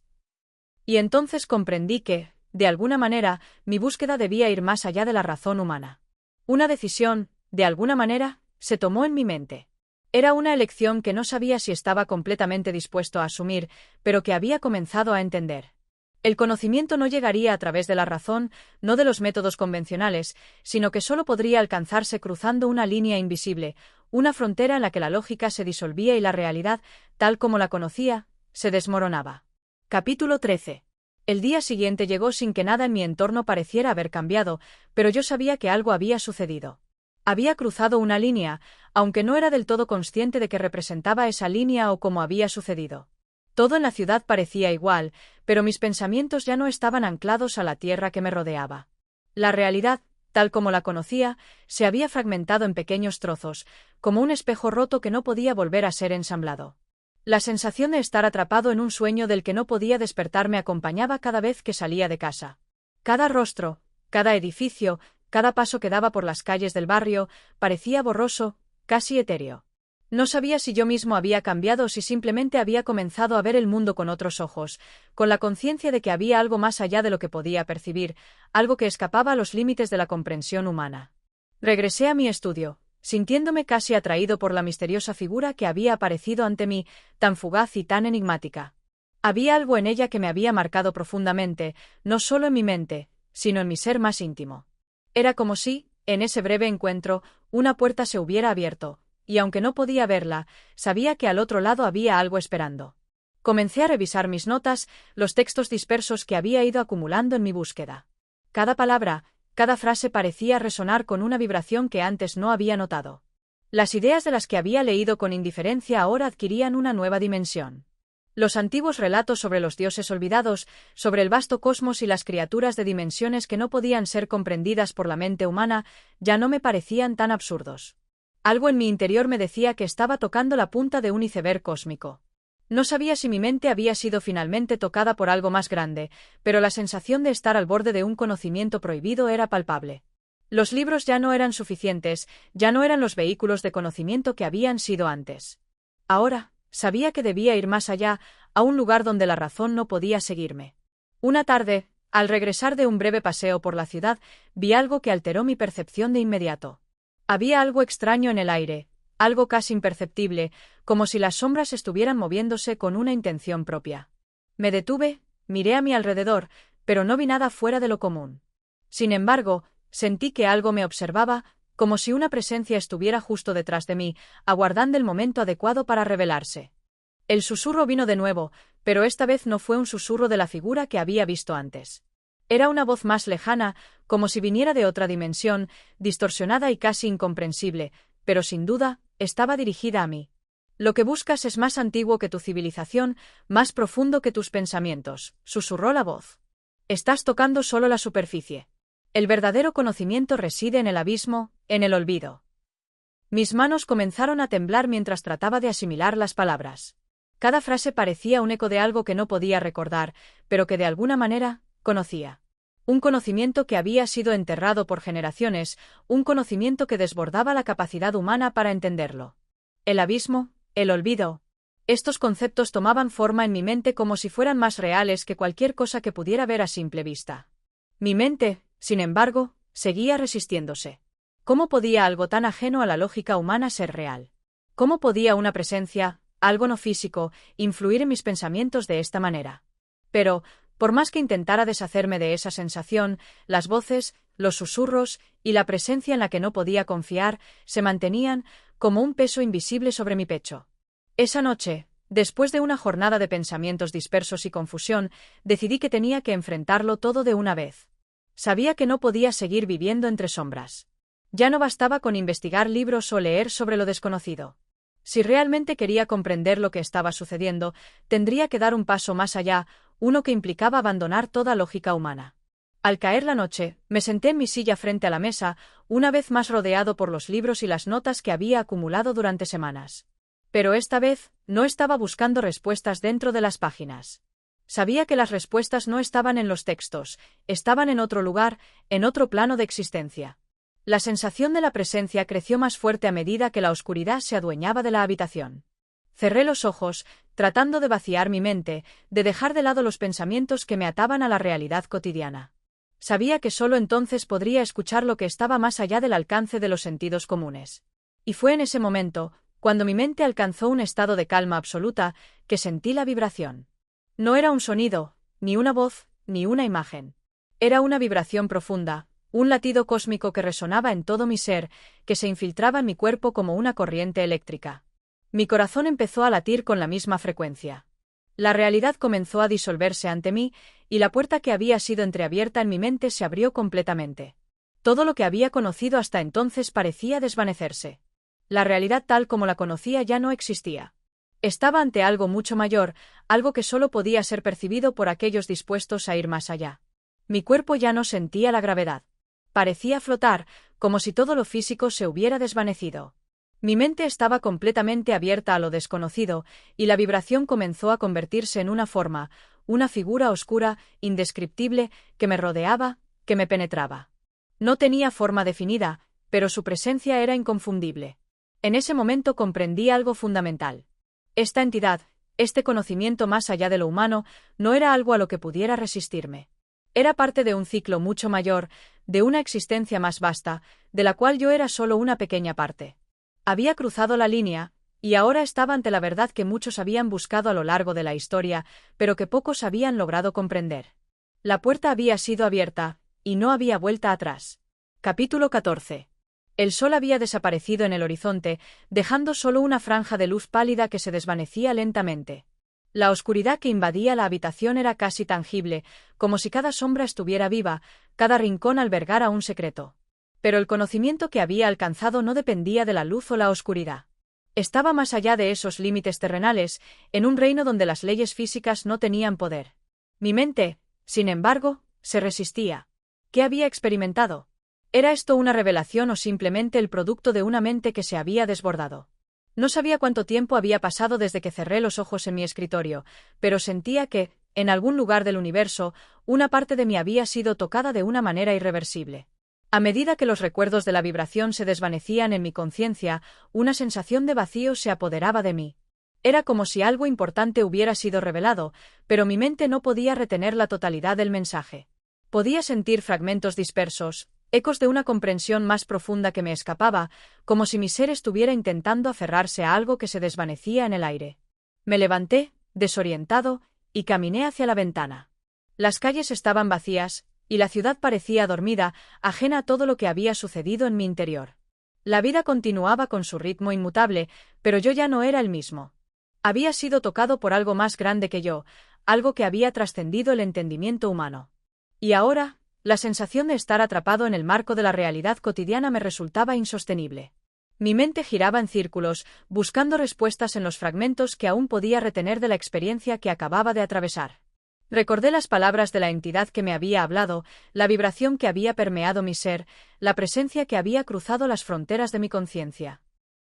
Y entonces comprendí que, de alguna manera, mi búsqueda debía ir más allá de la razón humana. Una decisión, de alguna manera, se tomó en mi mente. Era una elección que no sabía si estaba completamente dispuesto a asumir, pero que había comenzado a entender. El conocimiento no llegaría a través de la razón, no de los métodos convencionales, sino que solo podría alcanzarse cruzando una línea invisible, una frontera en la que la lógica se disolvía y la realidad, tal como la conocía, se desmoronaba. Capítulo 13. El día siguiente llegó sin que nada en mi entorno pareciera haber cambiado, pero yo sabía que algo había sucedido. Había cruzado una línea, aunque no era del todo consciente de que representaba esa línea o cómo había sucedido. Todo en la ciudad parecía igual, pero mis pensamientos ya no estaban anclados a la tierra que me rodeaba. La realidad, tal como la conocía, se había fragmentado en pequeños trozos, como un espejo roto que no podía volver a ser ensamblado. La sensación de estar atrapado en un sueño del que no podía despertar me acompañaba cada vez que salía de casa. Cada rostro, cada edificio, cada paso que daba por las calles del barrio, parecía borroso, casi etéreo. No sabía si yo mismo había cambiado o si simplemente había comenzado a ver el mundo con otros ojos, con la conciencia de que había algo más allá de lo que podía percibir, algo que escapaba a los límites de la comprensión humana. Regresé a mi estudio, sintiéndome casi atraído por la misteriosa figura que había aparecido ante mí, tan fugaz y tan enigmática. Había algo en ella que me había marcado profundamente, no solo en mi mente, sino en mi ser más íntimo. Era como si, en ese breve encuentro, una puerta se hubiera abierto, y aunque no podía verla, sabía que al otro lado había algo esperando. Comencé a revisar mis notas, los textos dispersos que había ido acumulando en mi búsqueda. Cada palabra, cada frase parecía resonar con una vibración que antes no había notado. Las ideas de las que había leído con indiferencia ahora adquirían una nueva dimensión. Los antiguos relatos sobre los dioses olvidados, sobre el vasto cosmos y las criaturas de dimensiones que no podían ser comprendidas por la mente humana, ya no me parecían tan absurdos. Algo en mi interior me decía que estaba tocando la punta de un iceberg cósmico. No sabía si mi mente había sido finalmente tocada por algo más grande, pero la sensación de estar al borde de un conocimiento prohibido era palpable. Los libros ya no eran suficientes, ya no eran los vehículos de conocimiento que habían sido antes. Ahora, sabía que debía ir más allá, a un lugar donde la razón no podía seguirme. Una tarde, al regresar de un breve paseo por la ciudad, vi algo que alteró mi percepción de inmediato. Había algo extraño en el aire, algo casi imperceptible, como si las sombras estuvieran moviéndose con una intención propia. Me detuve, miré a mi alrededor, pero no vi nada fuera de lo común. Sin embargo, sentí que algo me observaba, como si una presencia estuviera justo detrás de mí, aguardando el momento adecuado para revelarse. El susurro vino de nuevo, pero esta vez no fue un susurro de la figura que había visto antes. Era una voz más lejana, como si viniera de otra dimensión, distorsionada y casi incomprensible, pero sin duda, estaba dirigida a mí. Lo que buscas es más antiguo que tu civilización, más profundo que tus pensamientos, susurró la voz. Estás tocando solo la superficie. El verdadero conocimiento reside en el abismo, en el olvido. Mis manos comenzaron a temblar mientras trataba de asimilar las palabras. Cada frase parecía un eco de algo que no podía recordar, pero que de alguna manera conocía. Un conocimiento que había sido enterrado por generaciones, un conocimiento que desbordaba la capacidad humana para entenderlo. El abismo, el olvido. Estos conceptos tomaban forma en mi mente como si fueran más reales que cualquier cosa que pudiera ver a simple vista. Mi mente, sin embargo, seguía resistiéndose. ¿Cómo podía algo tan ajeno a la lógica humana ser real? ¿Cómo podía una presencia, algo no físico, influir en mis pensamientos de esta manera? Pero, por más que intentara deshacerme de esa sensación, las voces, los susurros y la presencia en la que no podía confiar se mantenían como un peso invisible sobre mi pecho. Esa noche, después de una jornada de pensamientos dispersos y confusión, decidí que tenía que enfrentarlo todo de una vez. Sabía que no podía seguir viviendo entre sombras. Ya no bastaba con investigar libros o leer sobre lo desconocido. Si realmente quería comprender lo que estaba sucediendo, tendría que dar un paso más allá, uno que implicaba abandonar toda lógica humana. Al caer la noche, me senté en mi silla frente a la mesa, una vez más rodeado por los libros y las notas que había acumulado durante semanas. Pero esta vez, no estaba buscando respuestas dentro de las páginas. Sabía que las respuestas no estaban en los textos, estaban en otro lugar, en otro plano de existencia. La sensación de la presencia creció más fuerte a medida que la oscuridad se adueñaba de la habitación. Cerré los ojos, tratando de vaciar mi mente, de dejar de lado los pensamientos que me ataban a la realidad cotidiana. Sabía que solo entonces podría escuchar lo que estaba más allá del alcance de los sentidos comunes. Y fue en ese momento, cuando mi mente alcanzó un estado de calma absoluta, que sentí la vibración. No era un sonido, ni una voz, ni una imagen. Era una vibración profunda, un latido cósmico que resonaba en todo mi ser, que se infiltraba en mi cuerpo como una corriente eléctrica. Mi corazón empezó a latir con la misma frecuencia. La realidad comenzó a disolverse ante mí, y la puerta que había sido entreabierta en mi mente se abrió completamente. Todo lo que había conocido hasta entonces parecía desvanecerse. La realidad tal como la conocía ya no existía. Estaba ante algo mucho mayor, algo que solo podía ser percibido por aquellos dispuestos a ir más allá. Mi cuerpo ya no sentía la gravedad. Parecía flotar, como si todo lo físico se hubiera desvanecido. Mi mente estaba completamente abierta a lo desconocido, y la vibración comenzó a convertirse en una forma, una figura oscura, indescriptible, que me rodeaba, que me penetraba. No tenía forma definida, pero su presencia era inconfundible. En ese momento comprendí algo fundamental. Esta entidad, este conocimiento más allá de lo humano, no era algo a lo que pudiera resistirme. Era parte de un ciclo mucho mayor, de una existencia más vasta, de la cual yo era solo una pequeña parte. Había cruzado la línea, y ahora estaba ante la verdad que muchos habían buscado a lo largo de la historia, pero que pocos habían logrado comprender. La puerta había sido abierta, y no había vuelta atrás. Capítulo 14. El sol había desaparecido en el horizonte, dejando solo una franja de luz pálida que se desvanecía lentamente. La oscuridad que invadía la habitación era casi tangible, como si cada sombra estuviera viva, cada rincón albergara un secreto. Pero el conocimiento que había alcanzado no dependía de la luz o la oscuridad. Estaba más allá de esos límites terrenales, en un reino donde las leyes físicas no tenían poder. Mi mente, sin embargo, se resistía. ¿Qué había experimentado? ¿Era esto una revelación o simplemente el producto de una mente que se había desbordado? No sabía cuánto tiempo había pasado desde que cerré los ojos en mi escritorio, pero sentía que, en algún lugar del universo, una parte de mí había sido tocada de una manera irreversible. A medida que los recuerdos de la vibración se desvanecían en mi conciencia, una sensación de vacío se apoderaba de mí. Era como si algo importante hubiera sido revelado, pero mi mente no podía retener la totalidad del mensaje. Podía sentir fragmentos dispersos, ecos de una comprensión más profunda que me escapaba, como si mi ser estuviera intentando aferrarse a algo que se desvanecía en el aire. Me levanté, desorientado, y caminé hacia la ventana. Las calles estaban vacías, y la ciudad parecía dormida, ajena a todo lo que había sucedido en mi interior. La vida continuaba con su ritmo inmutable, pero yo ya no era el mismo. Había sido tocado por algo más grande que yo, algo que había trascendido el entendimiento humano. Y ahora, la sensación de estar atrapado en el marco de la realidad cotidiana me resultaba insostenible. Mi mente giraba en círculos, buscando respuestas en los fragmentos que aún podía retener de la experiencia que acababa de atravesar. Recordé las palabras de la entidad que me había hablado, la vibración que había permeado mi ser, la presencia que había cruzado las fronteras de mi conciencia.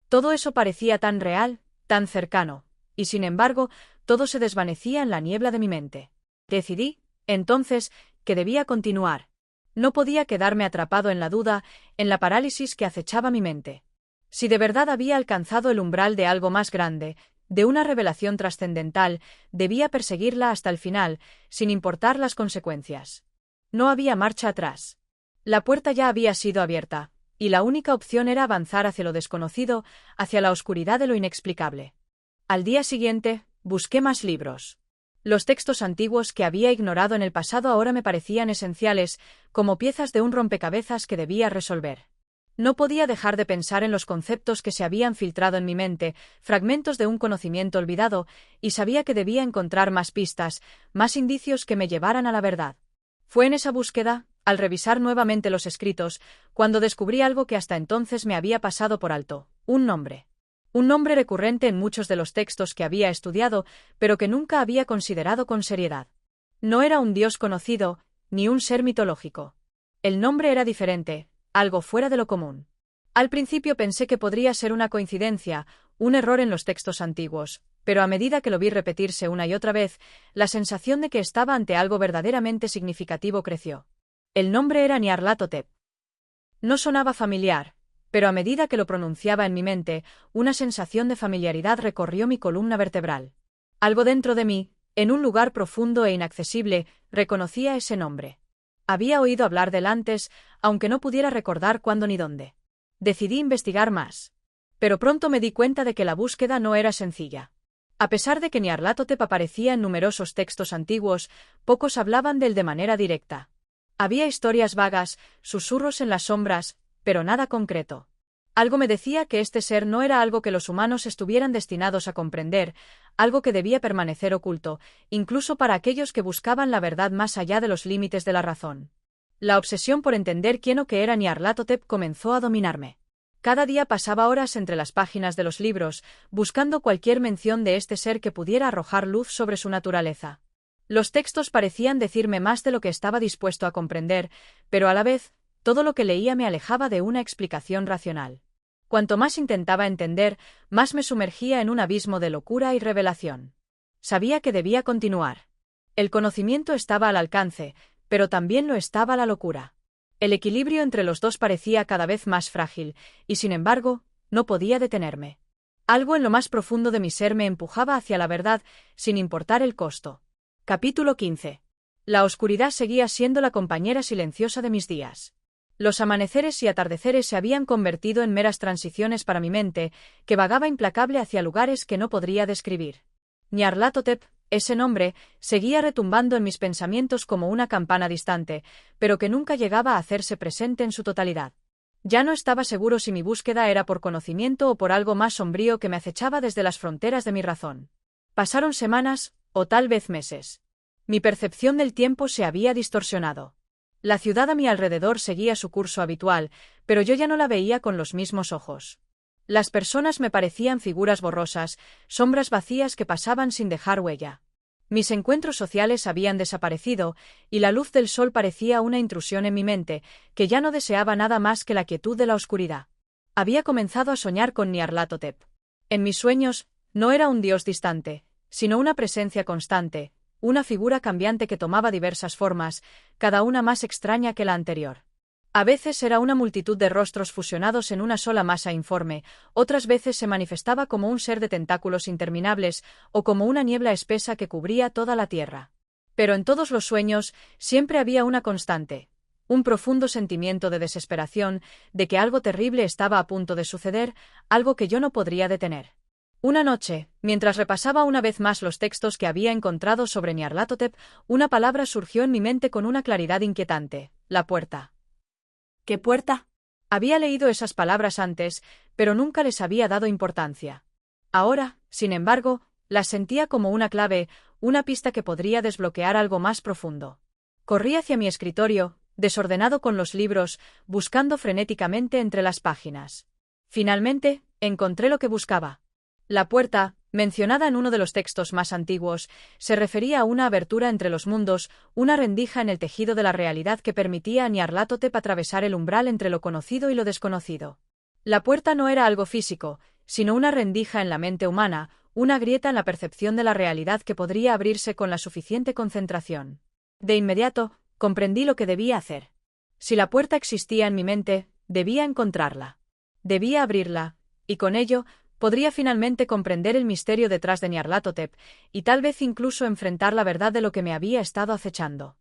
Todo eso parecía tan real, tan cercano, y sin embargo, todo se desvanecía en la niebla de mi mente. Decidí, entonces, que debía continuar. No podía quedarme atrapado en la duda, en la parálisis que acechaba mi mente. Si de verdad había alcanzado el umbral de algo más grande, de una revelación trascendental, debía perseguirla hasta el final, sin importar las consecuencias. No había marcha atrás. La puerta ya había sido abierta, y la única opción era avanzar hacia lo desconocido, hacia la oscuridad de lo inexplicable. Al día siguiente, busqué más libros. Los textos antiguos que había ignorado en el pasado ahora me parecían esenciales, como piezas de un rompecabezas que debía resolver. No podía dejar de pensar en los conceptos que se habían filtrado en mi mente, fragmentos de un conocimiento olvidado, y sabía que debía encontrar más pistas, más indicios que me llevaran a la verdad. Fue en esa búsqueda, al revisar nuevamente los escritos, cuando descubrí algo que hasta entonces me había pasado por alto: un nombre. Un nombre recurrente en muchos de los textos que había estudiado, pero que nunca había considerado con seriedad. No era un dios conocido, ni un ser mitológico. El nombre era diferente, algo fuera de lo común. Al principio pensé que podría ser una coincidencia, un error en los textos antiguos, pero a medida que lo vi repetirse una y otra vez, la sensación de que estaba ante algo verdaderamente significativo creció. El nombre era Nyarlathotep. No sonaba familiar, pero a medida que lo pronunciaba en mi mente, una sensación de familiaridad recorrió mi columna vertebral. Algo dentro de mí, en un lugar profundo e inaccesible, reconocía ese nombre. Había oído hablar de él antes, aunque no pudiera recordar cuándo ni dónde. Decidí investigar más. Pero pronto me di cuenta de que la búsqueda no era sencilla. A pesar de que Nyarlathotep aparecía en numerosos textos antiguos, pocos hablaban de él de manera directa. Había historias vagas, susurros en las sombras, pero nada concreto. Algo me decía que este ser no era algo que los humanos estuvieran destinados a comprender, algo que debía permanecer oculto, incluso para aquellos que buscaban la verdad más allá de los límites de la razón. La obsesión por entender quién o qué era Nyarlathotep comenzó a dominarme. Cada día pasaba horas entre las páginas de los libros, buscando cualquier mención de este ser que pudiera arrojar luz sobre su naturaleza. Los textos parecían decirme más de lo que estaba dispuesto a comprender, pero a la vez, todo lo que leía me alejaba de una explicación racional. Cuanto más intentaba entender, más me sumergía en un abismo de locura y revelación. Sabía que debía continuar. El conocimiento estaba al alcance, pero también lo estaba la locura. El equilibrio entre los dos parecía cada vez más frágil, y sin embargo, no podía detenerme. Algo en lo más profundo de mi ser me empujaba hacia la verdad, sin importar el costo. Capítulo 15. La oscuridad seguía siendo la compañera silenciosa de mis días. Los amaneceres y atardeceres se habían convertido en meras transiciones para mi mente, que vagaba implacable hacia lugares que no podría describir. Nyarlathotep, ese nombre, seguía retumbando en mis pensamientos como una campana distante, pero que nunca llegaba a hacerse presente en su totalidad. Ya no estaba seguro si mi búsqueda era por conocimiento o por algo más sombrío que me acechaba desde las fronteras de mi razón. Pasaron semanas, o tal vez meses. Mi percepción del tiempo se había distorsionado. La ciudad a mi alrededor seguía su curso habitual, pero yo ya no la veía con los mismos ojos. Las personas me parecían figuras borrosas, sombras vacías que pasaban sin dejar huella. Mis encuentros sociales habían desaparecido, y la luz del sol parecía una intrusión en mi mente, que ya no deseaba nada más que la quietud de la oscuridad. Había comenzado a soñar con Nyarlathotep. En mis sueños, no era un dios distante, sino una presencia constante, una figura cambiante que tomaba diversas formas, cada una más extraña que la anterior. A veces era una multitud de rostros fusionados en una sola masa informe, otras veces se manifestaba como un ser de tentáculos interminables o como una niebla espesa que cubría toda la tierra. Pero en todos los sueños siempre había una constante, un profundo sentimiento de desesperación, de que algo terrible estaba a punto de suceder, algo que yo no podría detener. Una noche, mientras repasaba una vez más los textos que había encontrado sobre Nyarlathotep, una palabra surgió en mi mente con una claridad inquietante: la puerta. ¿Qué puerta? Había leído esas palabras antes, pero nunca les había dado importancia. Ahora, sin embargo, las sentía como una clave, una pista que podría desbloquear algo más profundo. Corrí hacia mi escritorio, desordenado con los libros, buscando frenéticamente entre las páginas. Finalmente, encontré lo que buscaba. La puerta, mencionada en uno de los textos más antiguos, se refería a una abertura entre los mundos, una rendija en el tejido de la realidad que permitía a Nyarlathotep atravesar el umbral entre lo conocido y lo desconocido. La puerta no era algo físico, sino una rendija en la mente humana, una grieta en la percepción de la realidad que podría abrirse con la suficiente concentración. De inmediato, comprendí lo que debía hacer. Si la puerta existía en mi mente, debía encontrarla. Debía abrirla, y con ello, podría finalmente comprender el misterio detrás de Nyarlathotep, y tal vez incluso enfrentar la verdad de lo que me había estado acechando.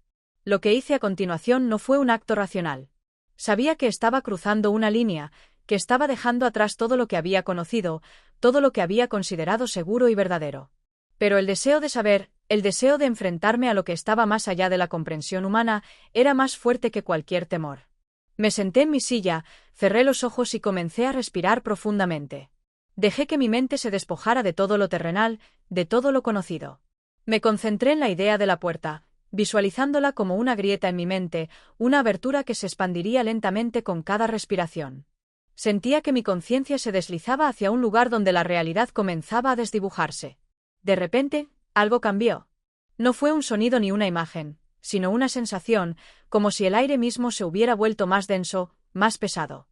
Lo que hice a continuación no fue un acto racional. Sabía que estaba cruzando una línea, que estaba dejando atrás todo lo que había conocido, todo lo que había considerado seguro y verdadero. Pero el deseo de saber, el deseo de enfrentarme a lo que estaba más allá de la comprensión humana, era más fuerte que cualquier temor. Me senté en mi silla, cerré los ojos y comencé a respirar profundamente. Dejé que mi mente se despojara de todo lo terrenal, de todo lo conocido. Me concentré en la idea de la puerta, visualizándola como una grieta en mi mente, una abertura que se expandiría lentamente con cada respiración. Sentía que mi conciencia se deslizaba hacia un lugar donde la realidad comenzaba a desdibujarse. De repente, algo cambió. No fue un sonido ni una imagen, sino una sensación, como si el aire mismo se hubiera vuelto más denso, más pesado.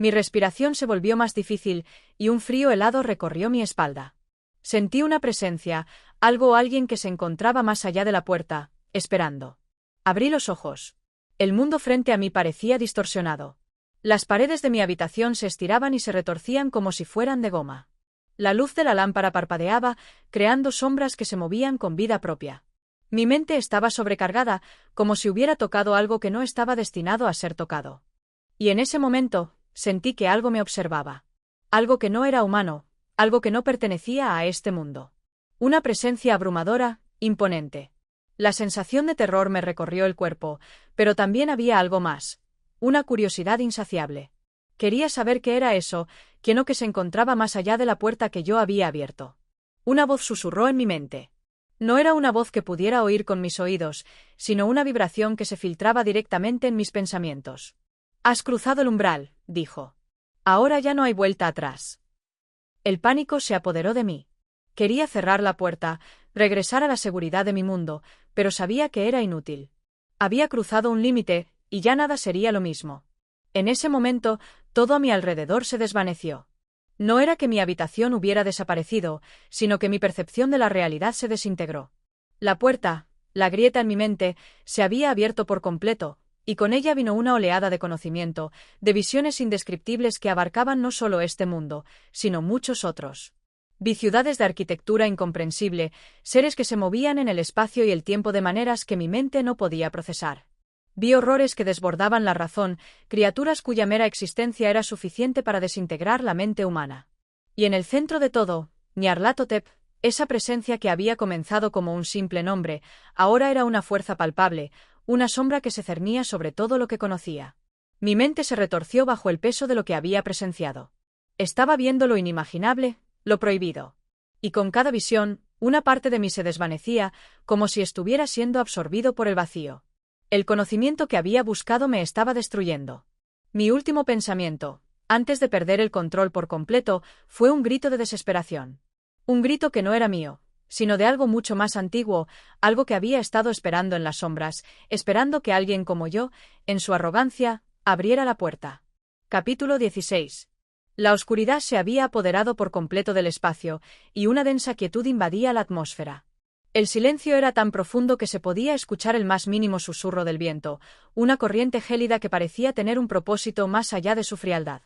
Mi respiración se volvió más difícil, y un frío helado recorrió mi espalda. Sentí una presencia, algo o alguien que se encontraba más allá de la puerta, esperando. Abrí los ojos. El mundo frente a mí parecía distorsionado. Las paredes de mi habitación se estiraban y se retorcían como si fueran de goma. La luz de la lámpara parpadeaba, creando sombras que se movían con vida propia. Mi mente estaba sobrecargada, como si hubiera tocado algo que no estaba destinado a ser tocado. Y en ese momento, sentí que algo me observaba. Algo que no era humano, algo que no pertenecía a este mundo. Una presencia abrumadora, imponente. La sensación de terror me recorrió el cuerpo, pero también había algo más. Una curiosidad insaciable. Quería saber qué era eso, que no que se encontraba más allá de la puerta que yo había abierto. Una voz susurró en mi mente. No era una voz que pudiera oír con mis oídos, sino una vibración que se filtraba directamente en mis pensamientos. «Has cruzado el umbral», dijo. «Ahora ya no hay vuelta atrás». El pánico se apoderó de mí. Quería cerrar la puerta, regresar a la seguridad de mi mundo, pero sabía que era inútil. Había cruzado un límite, y ya nada sería lo mismo. En ese momento, todo a mi alrededor se desvaneció. No era que mi habitación hubiera desaparecido, sino que mi percepción de la realidad se desintegró. La puerta, la grieta en mi mente, se había abierto por completo, y con ella vino una oleada de conocimiento, de visiones indescriptibles que abarcaban no solo este mundo, sino muchos otros. Vi ciudades de arquitectura incomprensible, seres que se movían en el espacio y el tiempo de maneras que mi mente no podía procesar. Vi horrores que desbordaban la razón, criaturas cuya mera existencia era suficiente para desintegrar la mente humana. Y en el centro de todo, Nyarlathotep, esa presencia que había comenzado como un simple nombre, ahora era una fuerza palpable, una sombra que se cernía sobre todo lo que conocía. Mi mente se retorció bajo el peso de lo que había presenciado. Estaba viendo lo inimaginable, lo prohibido. Y con cada visión, una parte de mí se desvanecía, como si estuviera siendo absorbido por el vacío. El conocimiento que había buscado me estaba destruyendo. Mi último pensamiento, antes de perder el control por completo, fue un grito de desesperación. Un grito que no era mío, sino de algo mucho más antiguo, algo que había estado esperando en las sombras, esperando que alguien como yo, en su arrogancia, abriera la puerta. Capítulo 16. La oscuridad se había apoderado por completo del espacio, y una densa quietud invadía la atmósfera. El silencio era tan profundo que se podía escuchar el más mínimo susurro del viento, una corriente gélida que parecía tener un propósito más allá de su frialdad.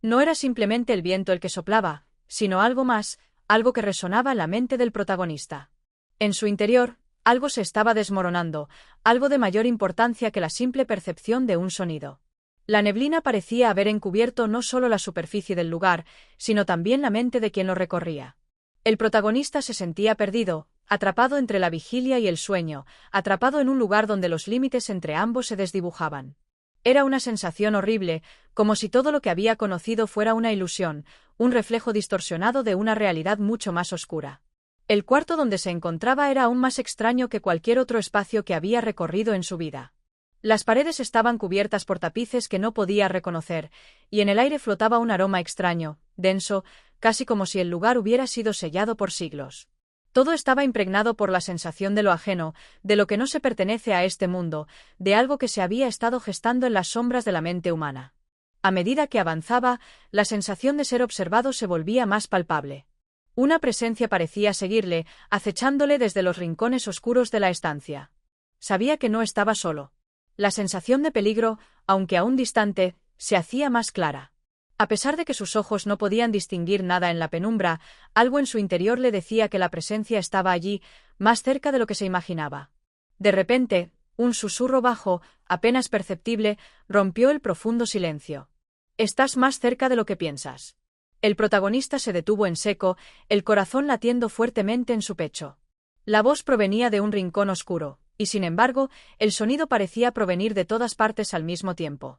No era simplemente el viento el que soplaba, sino algo más, algo que resonaba en la mente del protagonista. En su interior, algo se estaba desmoronando, algo de mayor importancia que la simple percepción de un sonido. La neblina parecía haber encubierto no solo la superficie del lugar, sino también la mente de quien lo recorría. El protagonista se sentía perdido, atrapado entre la vigilia y el sueño, atrapado en un lugar donde los límites entre ambos se desdibujaban. Era una sensación horrible, como si todo lo que había conocido fuera una ilusión, un reflejo distorsionado de una realidad mucho más oscura. El cuarto donde se encontraba era aún más extraño que cualquier otro espacio que había recorrido en su vida. Las paredes estaban cubiertas por tapices que no podía reconocer, y en el aire flotaba un aroma extraño, denso, casi como si el lugar hubiera sido sellado por siglos. Todo estaba impregnado por la sensación de lo ajeno, de lo que no se pertenece a este mundo, de algo que se había estado gestando en las sombras de la mente humana. A medida que avanzaba, la sensación de ser observado se volvía más palpable. Una presencia parecía seguirle, acechándole desde los rincones oscuros de la estancia. Sabía que no estaba solo. La sensación de peligro, aunque aún distante, se hacía más clara. A pesar de que sus ojos no podían distinguir nada en la penumbra, algo en su interior le decía que la presencia estaba allí, más cerca de lo que se imaginaba. De repente, un susurro bajo, apenas perceptible, rompió el profundo silencio. «Estás más cerca de lo que piensas». El protagonista se detuvo en seco, el corazón latiendo fuertemente en su pecho. La voz provenía de un rincón oscuro, y sin embargo, el sonido parecía provenir de todas partes al mismo tiempo.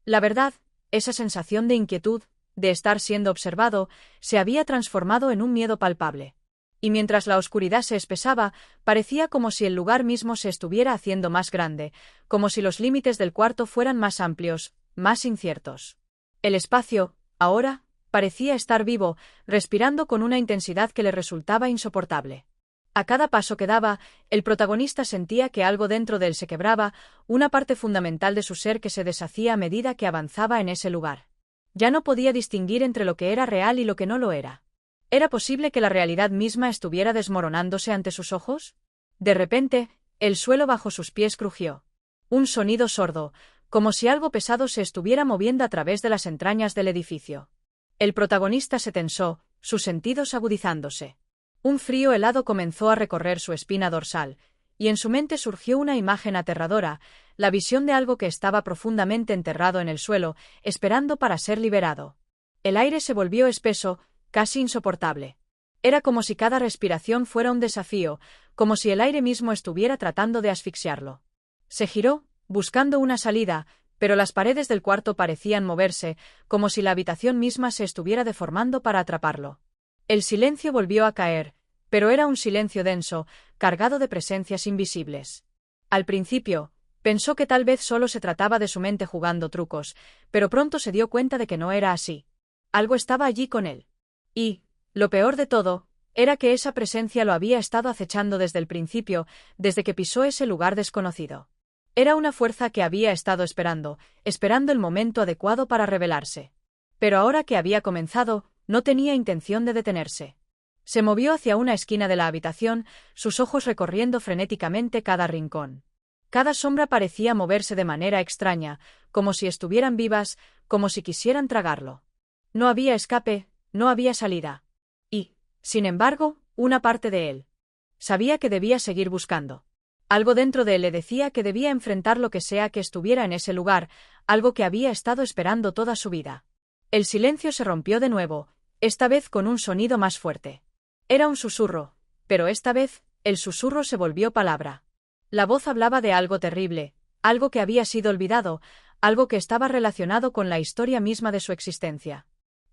La verdad, esa sensación de inquietud, de estar siendo observado, se había transformado en un miedo palpable. Y mientras la oscuridad se espesaba, parecía como si el lugar mismo se estuviera haciendo más grande, como si los límites del cuarto fueran más amplios, más inciertos. El espacio, ahora, parecía estar vivo, respirando con una intensidad que le resultaba insoportable. A cada paso que daba, el protagonista sentía que algo dentro de él se quebraba, una parte fundamental de su ser que se deshacía a medida que avanzaba en ese lugar. Ya no podía distinguir entre lo que era real y lo que no lo era. ¿Era posible que la realidad misma estuviera desmoronándose ante sus ojos? De repente, el suelo bajo sus pies crujió. Un sonido sordo, como si algo pesado se estuviera moviendo a través de las entrañas del edificio. El protagonista se tensó, sus sentidos agudizándose. Un frío helado comenzó a recorrer su espina dorsal, y en su mente surgió una imagen aterradora, la visión de algo que estaba profundamente enterrado en el suelo, esperando para ser liberado. El aire se volvió espeso, casi insoportable. Era como si cada respiración fuera un desafío, como si el aire mismo estuviera tratando de asfixiarlo. Se giró, buscando una salida, pero las paredes del cuarto parecían moverse, como si la habitación misma se estuviera deformando para atraparlo. El silencio volvió a caer, pero era un silencio denso, cargado de presencias invisibles. Al principio, pensó que tal vez solo se trataba de su mente jugando trucos, pero pronto se dio cuenta de que no era así. Algo estaba allí con él. Y, lo peor de todo, era que esa presencia lo había estado acechando desde el principio, desde que pisó ese lugar desconocido. Era una fuerza que había estado esperando el momento adecuado para revelarse. Pero ahora que había comenzado, No tenía intención de detenerse. Se movió hacia una esquina de la habitación, sus ojos recorriendo frenéticamente cada rincón. Cada sombra parecía moverse de manera extraña, como si estuvieran vivas, como si quisieran tragarlo. No había escape, no había salida. Y, sin embargo, una parte de él sabía que debía seguir buscando. Algo dentro de él le decía que debía enfrentar lo que sea que estuviera en ese lugar, algo que había estado esperando toda su vida. El silencio se rompió de nuevo, esta vez con un sonido más fuerte. Era un susurro, pero esta vez, el susurro se volvió palabra. La voz hablaba de algo terrible, algo que había sido olvidado, algo que estaba relacionado con la historia misma de su existencia.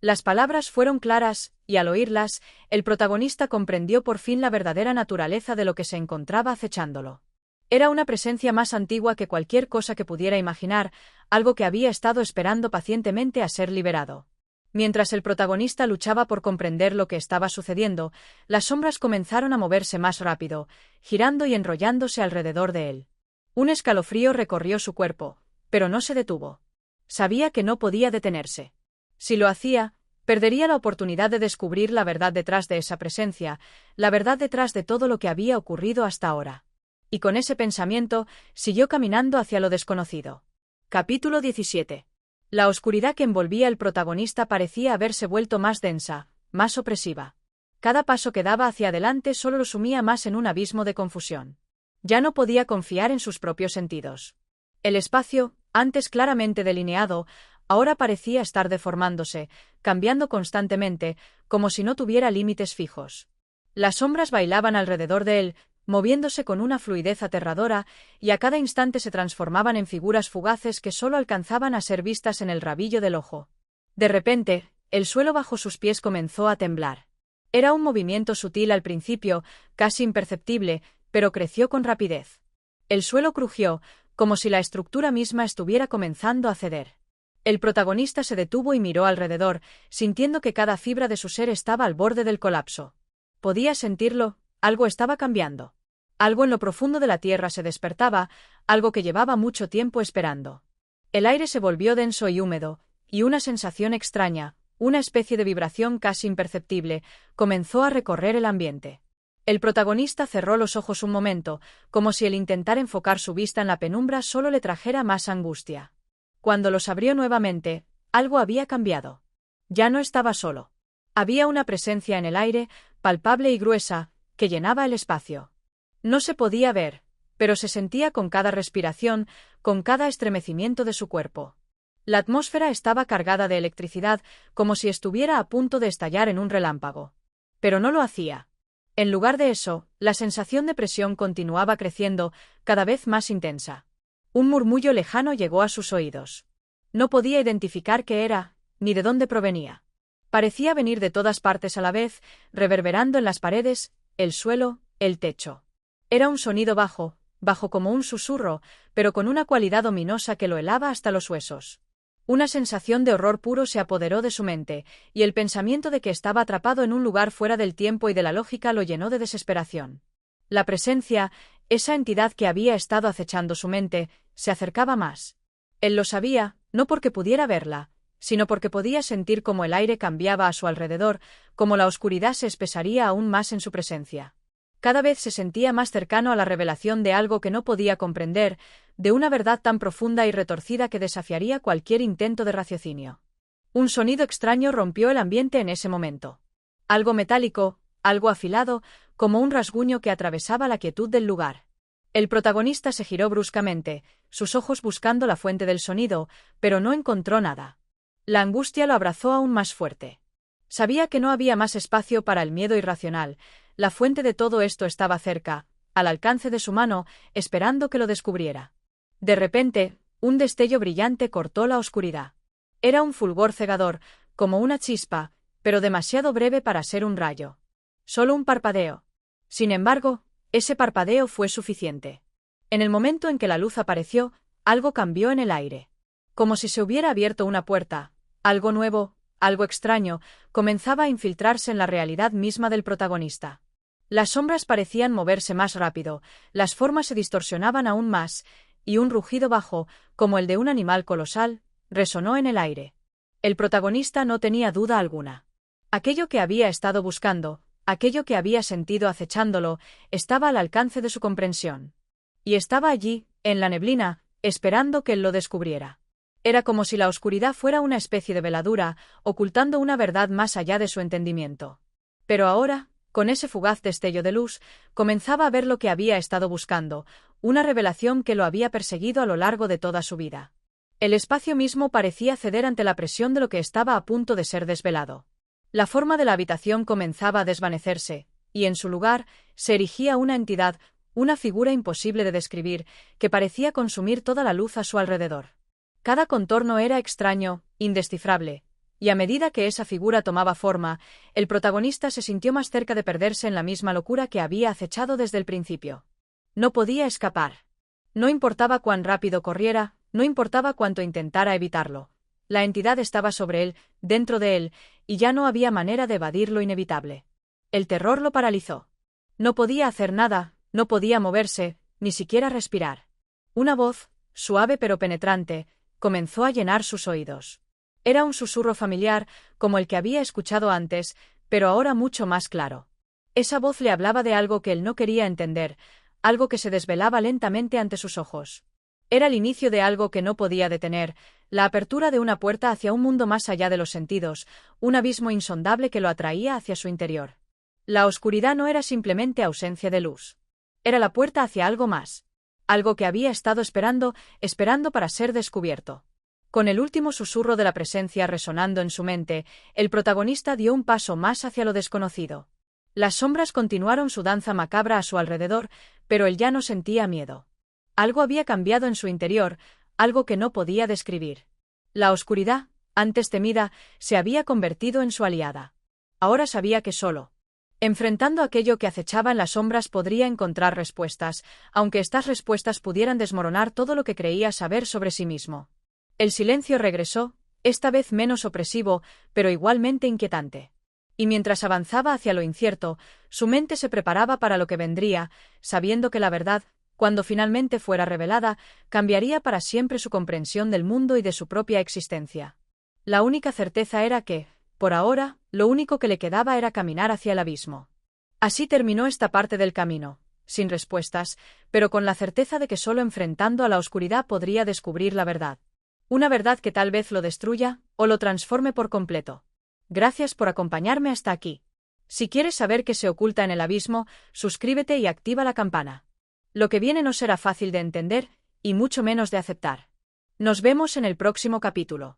Las palabras fueron claras, y al oírlas, el protagonista comprendió por fin la verdadera naturaleza de lo que se encontraba acechándolo. Era una presencia más antigua que cualquier cosa que pudiera imaginar, algo que había estado esperando pacientemente a ser liberado. Mientras el protagonista luchaba por comprender lo que estaba sucediendo, las sombras comenzaron a moverse más rápido, girando y enrollándose alrededor de él. Un escalofrío recorrió su cuerpo, pero no se detuvo. Sabía que no podía detenerse. Si lo hacía, perdería la oportunidad de descubrir la verdad detrás de esa presencia, la verdad detrás de todo lo que había ocurrido hasta ahora. Y con ese pensamiento, siguió caminando hacia lo desconocido. Capítulo 17. La oscuridad que envolvía al protagonista parecía haberse vuelto más densa, más opresiva. Cada paso que daba hacia adelante solo lo sumía más en un abismo de confusión. Ya no podía confiar en sus propios sentidos. El espacio, antes claramente delineado, ahora parecía estar deformándose, cambiando constantemente, como si no tuviera límites fijos. Las sombras bailaban alrededor de él, moviéndose con una fluidez aterradora, y a cada instante se transformaban en figuras fugaces que solo alcanzaban a ser vistas en el rabillo del ojo. De repente, el suelo bajo sus pies comenzó a temblar. Era un movimiento sutil al principio, casi imperceptible, pero creció con rapidez. El suelo crujió, como si la estructura misma estuviera comenzando a ceder. El protagonista se detuvo y miró alrededor, sintiendo que cada fibra de su ser estaba al borde del colapso. Podía sentirlo, algo estaba cambiando. Algo en lo profundo de la tierra se despertaba, algo que llevaba mucho tiempo esperando. El aire se volvió denso y húmedo, y una sensación extraña, una especie de vibración casi imperceptible, comenzó a recorrer el ambiente. El protagonista cerró los ojos un momento, como si el intentar enfocar su vista en la penumbra solo le trajera más angustia. Cuando los abrió nuevamente, algo había cambiado. Ya no estaba solo. Había una presencia en el aire, palpable y gruesa, que llenaba el espacio. No se podía ver, pero se sentía con cada respiración, con cada estremecimiento de su cuerpo. La atmósfera estaba cargada de electricidad, como si estuviera a punto de estallar en un relámpago. Pero no lo hacía. En lugar de eso, la sensación de presión continuaba creciendo, cada vez más intensa. Un murmullo lejano llegó a sus oídos. No podía identificar qué era, ni de dónde provenía. Parecía venir de todas partes a la vez, reverberando en las paredes, el suelo, el techo. Era un sonido bajo, bajo como un susurro, pero con una cualidad ominosa que lo helaba hasta los huesos. Una sensación de horror puro se apoderó de su mente, y el pensamiento de que estaba atrapado en un lugar fuera del tiempo y de la lógica lo llenó de desesperación. La presencia, esa entidad que había estado acechando su mente, se acercaba más. Él lo sabía, no porque pudiera verla, sino porque podía sentir cómo el aire cambiaba a su alrededor, cómo la oscuridad se espesaría aún más en su presencia. Cada vez se sentía más cercano a la revelación de algo que no podía comprender, de una verdad tan profunda y retorcida que desafiaría cualquier intento de raciocinio. Un sonido extraño rompió el ambiente en ese momento. Algo metálico, algo afilado, como un rasguño que atravesaba la quietud del lugar. El protagonista se giró bruscamente, sus ojos buscando la fuente del sonido, pero no encontró nada. La angustia lo abrazó aún más fuerte. Sabía que no había más espacio para el miedo irracional. La fuente de todo esto estaba cerca, al alcance de su mano, esperando que lo descubriera. De repente, un destello brillante cortó la oscuridad. Era un fulgor cegador, como una chispa, pero demasiado breve para ser un rayo. Solo un parpadeo. Sin embargo, ese parpadeo fue suficiente. En el momento en que la luz apareció, algo cambió en el aire. Como si se hubiera abierto una puerta, algo nuevo, algo extraño, comenzaba a infiltrarse en la realidad misma del protagonista. Las sombras parecían moverse más rápido, las formas se distorsionaban aún más, y un rugido bajo, como el de un animal colosal, resonó en el aire. El protagonista no tenía duda alguna. Aquello que había estado buscando, aquello que había sentido acechándolo, estaba al alcance de su comprensión. Y estaba allí, en la neblina, esperando que él lo descubriera. Era como si la oscuridad fuera una especie de veladura, ocultando una verdad más allá de su entendimiento. Pero ahora, con ese fugaz destello de luz, comenzaba a ver lo que había estado buscando, una revelación que lo había perseguido a lo largo de toda su vida. El espacio mismo parecía ceder ante la presión de lo que estaba a punto de ser desvelado. La forma de la habitación comenzaba a desvanecerse, y en su lugar se erigía una entidad, una figura imposible de describir, que parecía consumir toda la luz a su alrededor. Cada contorno era extraño, indescifrable, y a medida que esa figura tomaba forma, el protagonista se sintió más cerca de perderse en la misma locura que había acechado desde el principio. No podía escapar. No importaba cuán rápido corriera, no importaba cuánto intentara evitarlo. La entidad estaba sobre él, dentro de él, y ya no había manera de evadir lo inevitable. El terror lo paralizó. No podía hacer nada, no podía moverse, ni siquiera respirar. Una voz, suave pero penetrante, comenzó a llenar sus oídos. Era un susurro familiar, como el que había escuchado antes, pero ahora mucho más claro. Esa voz le hablaba de algo que él no quería entender, algo que se desvelaba lentamente ante sus ojos. Era el inicio de algo que no podía detener, la apertura de una puerta hacia un mundo más allá de los sentidos, un abismo insondable que lo atraía hacia su interior. La oscuridad no era simplemente ausencia de luz. Era la puerta hacia algo más. Algo que había estado esperando para ser descubierto. Con el último susurro de la presencia resonando en su mente, el protagonista dio un paso más hacia lo desconocido. Las sombras continuaron su danza macabra a su alrededor, pero él ya no sentía miedo. Algo había cambiado en su interior, algo que no podía describir. La oscuridad, antes temida, se había convertido en su aliada. Ahora sabía que solo, enfrentando aquello que acechaba en las sombras, podría encontrar respuestas, aunque estas respuestas pudieran desmoronar todo lo que creía saber sobre sí mismo. El silencio regresó, esta vez menos opresivo, pero igualmente inquietante. Y mientras avanzaba hacia lo incierto, su mente se preparaba para lo que vendría, sabiendo que la verdad, cuando finalmente fuera revelada, cambiaría para siempre su comprensión del mundo y de su propia existencia. La única certeza era que, por ahora, lo único que le quedaba era caminar hacia el abismo. Así terminó esta parte del camino, sin respuestas, pero con la certeza de que solo enfrentando a la oscuridad podría descubrir la verdad. Una verdad que tal vez lo destruya, o lo transforme por completo. Gracias por acompañarme hasta aquí. Si quieres saber qué se oculta en el abismo, suscríbete y activa la campana. Lo que viene no será fácil de entender, y mucho menos de aceptar. Nos vemos en el próximo capítulo.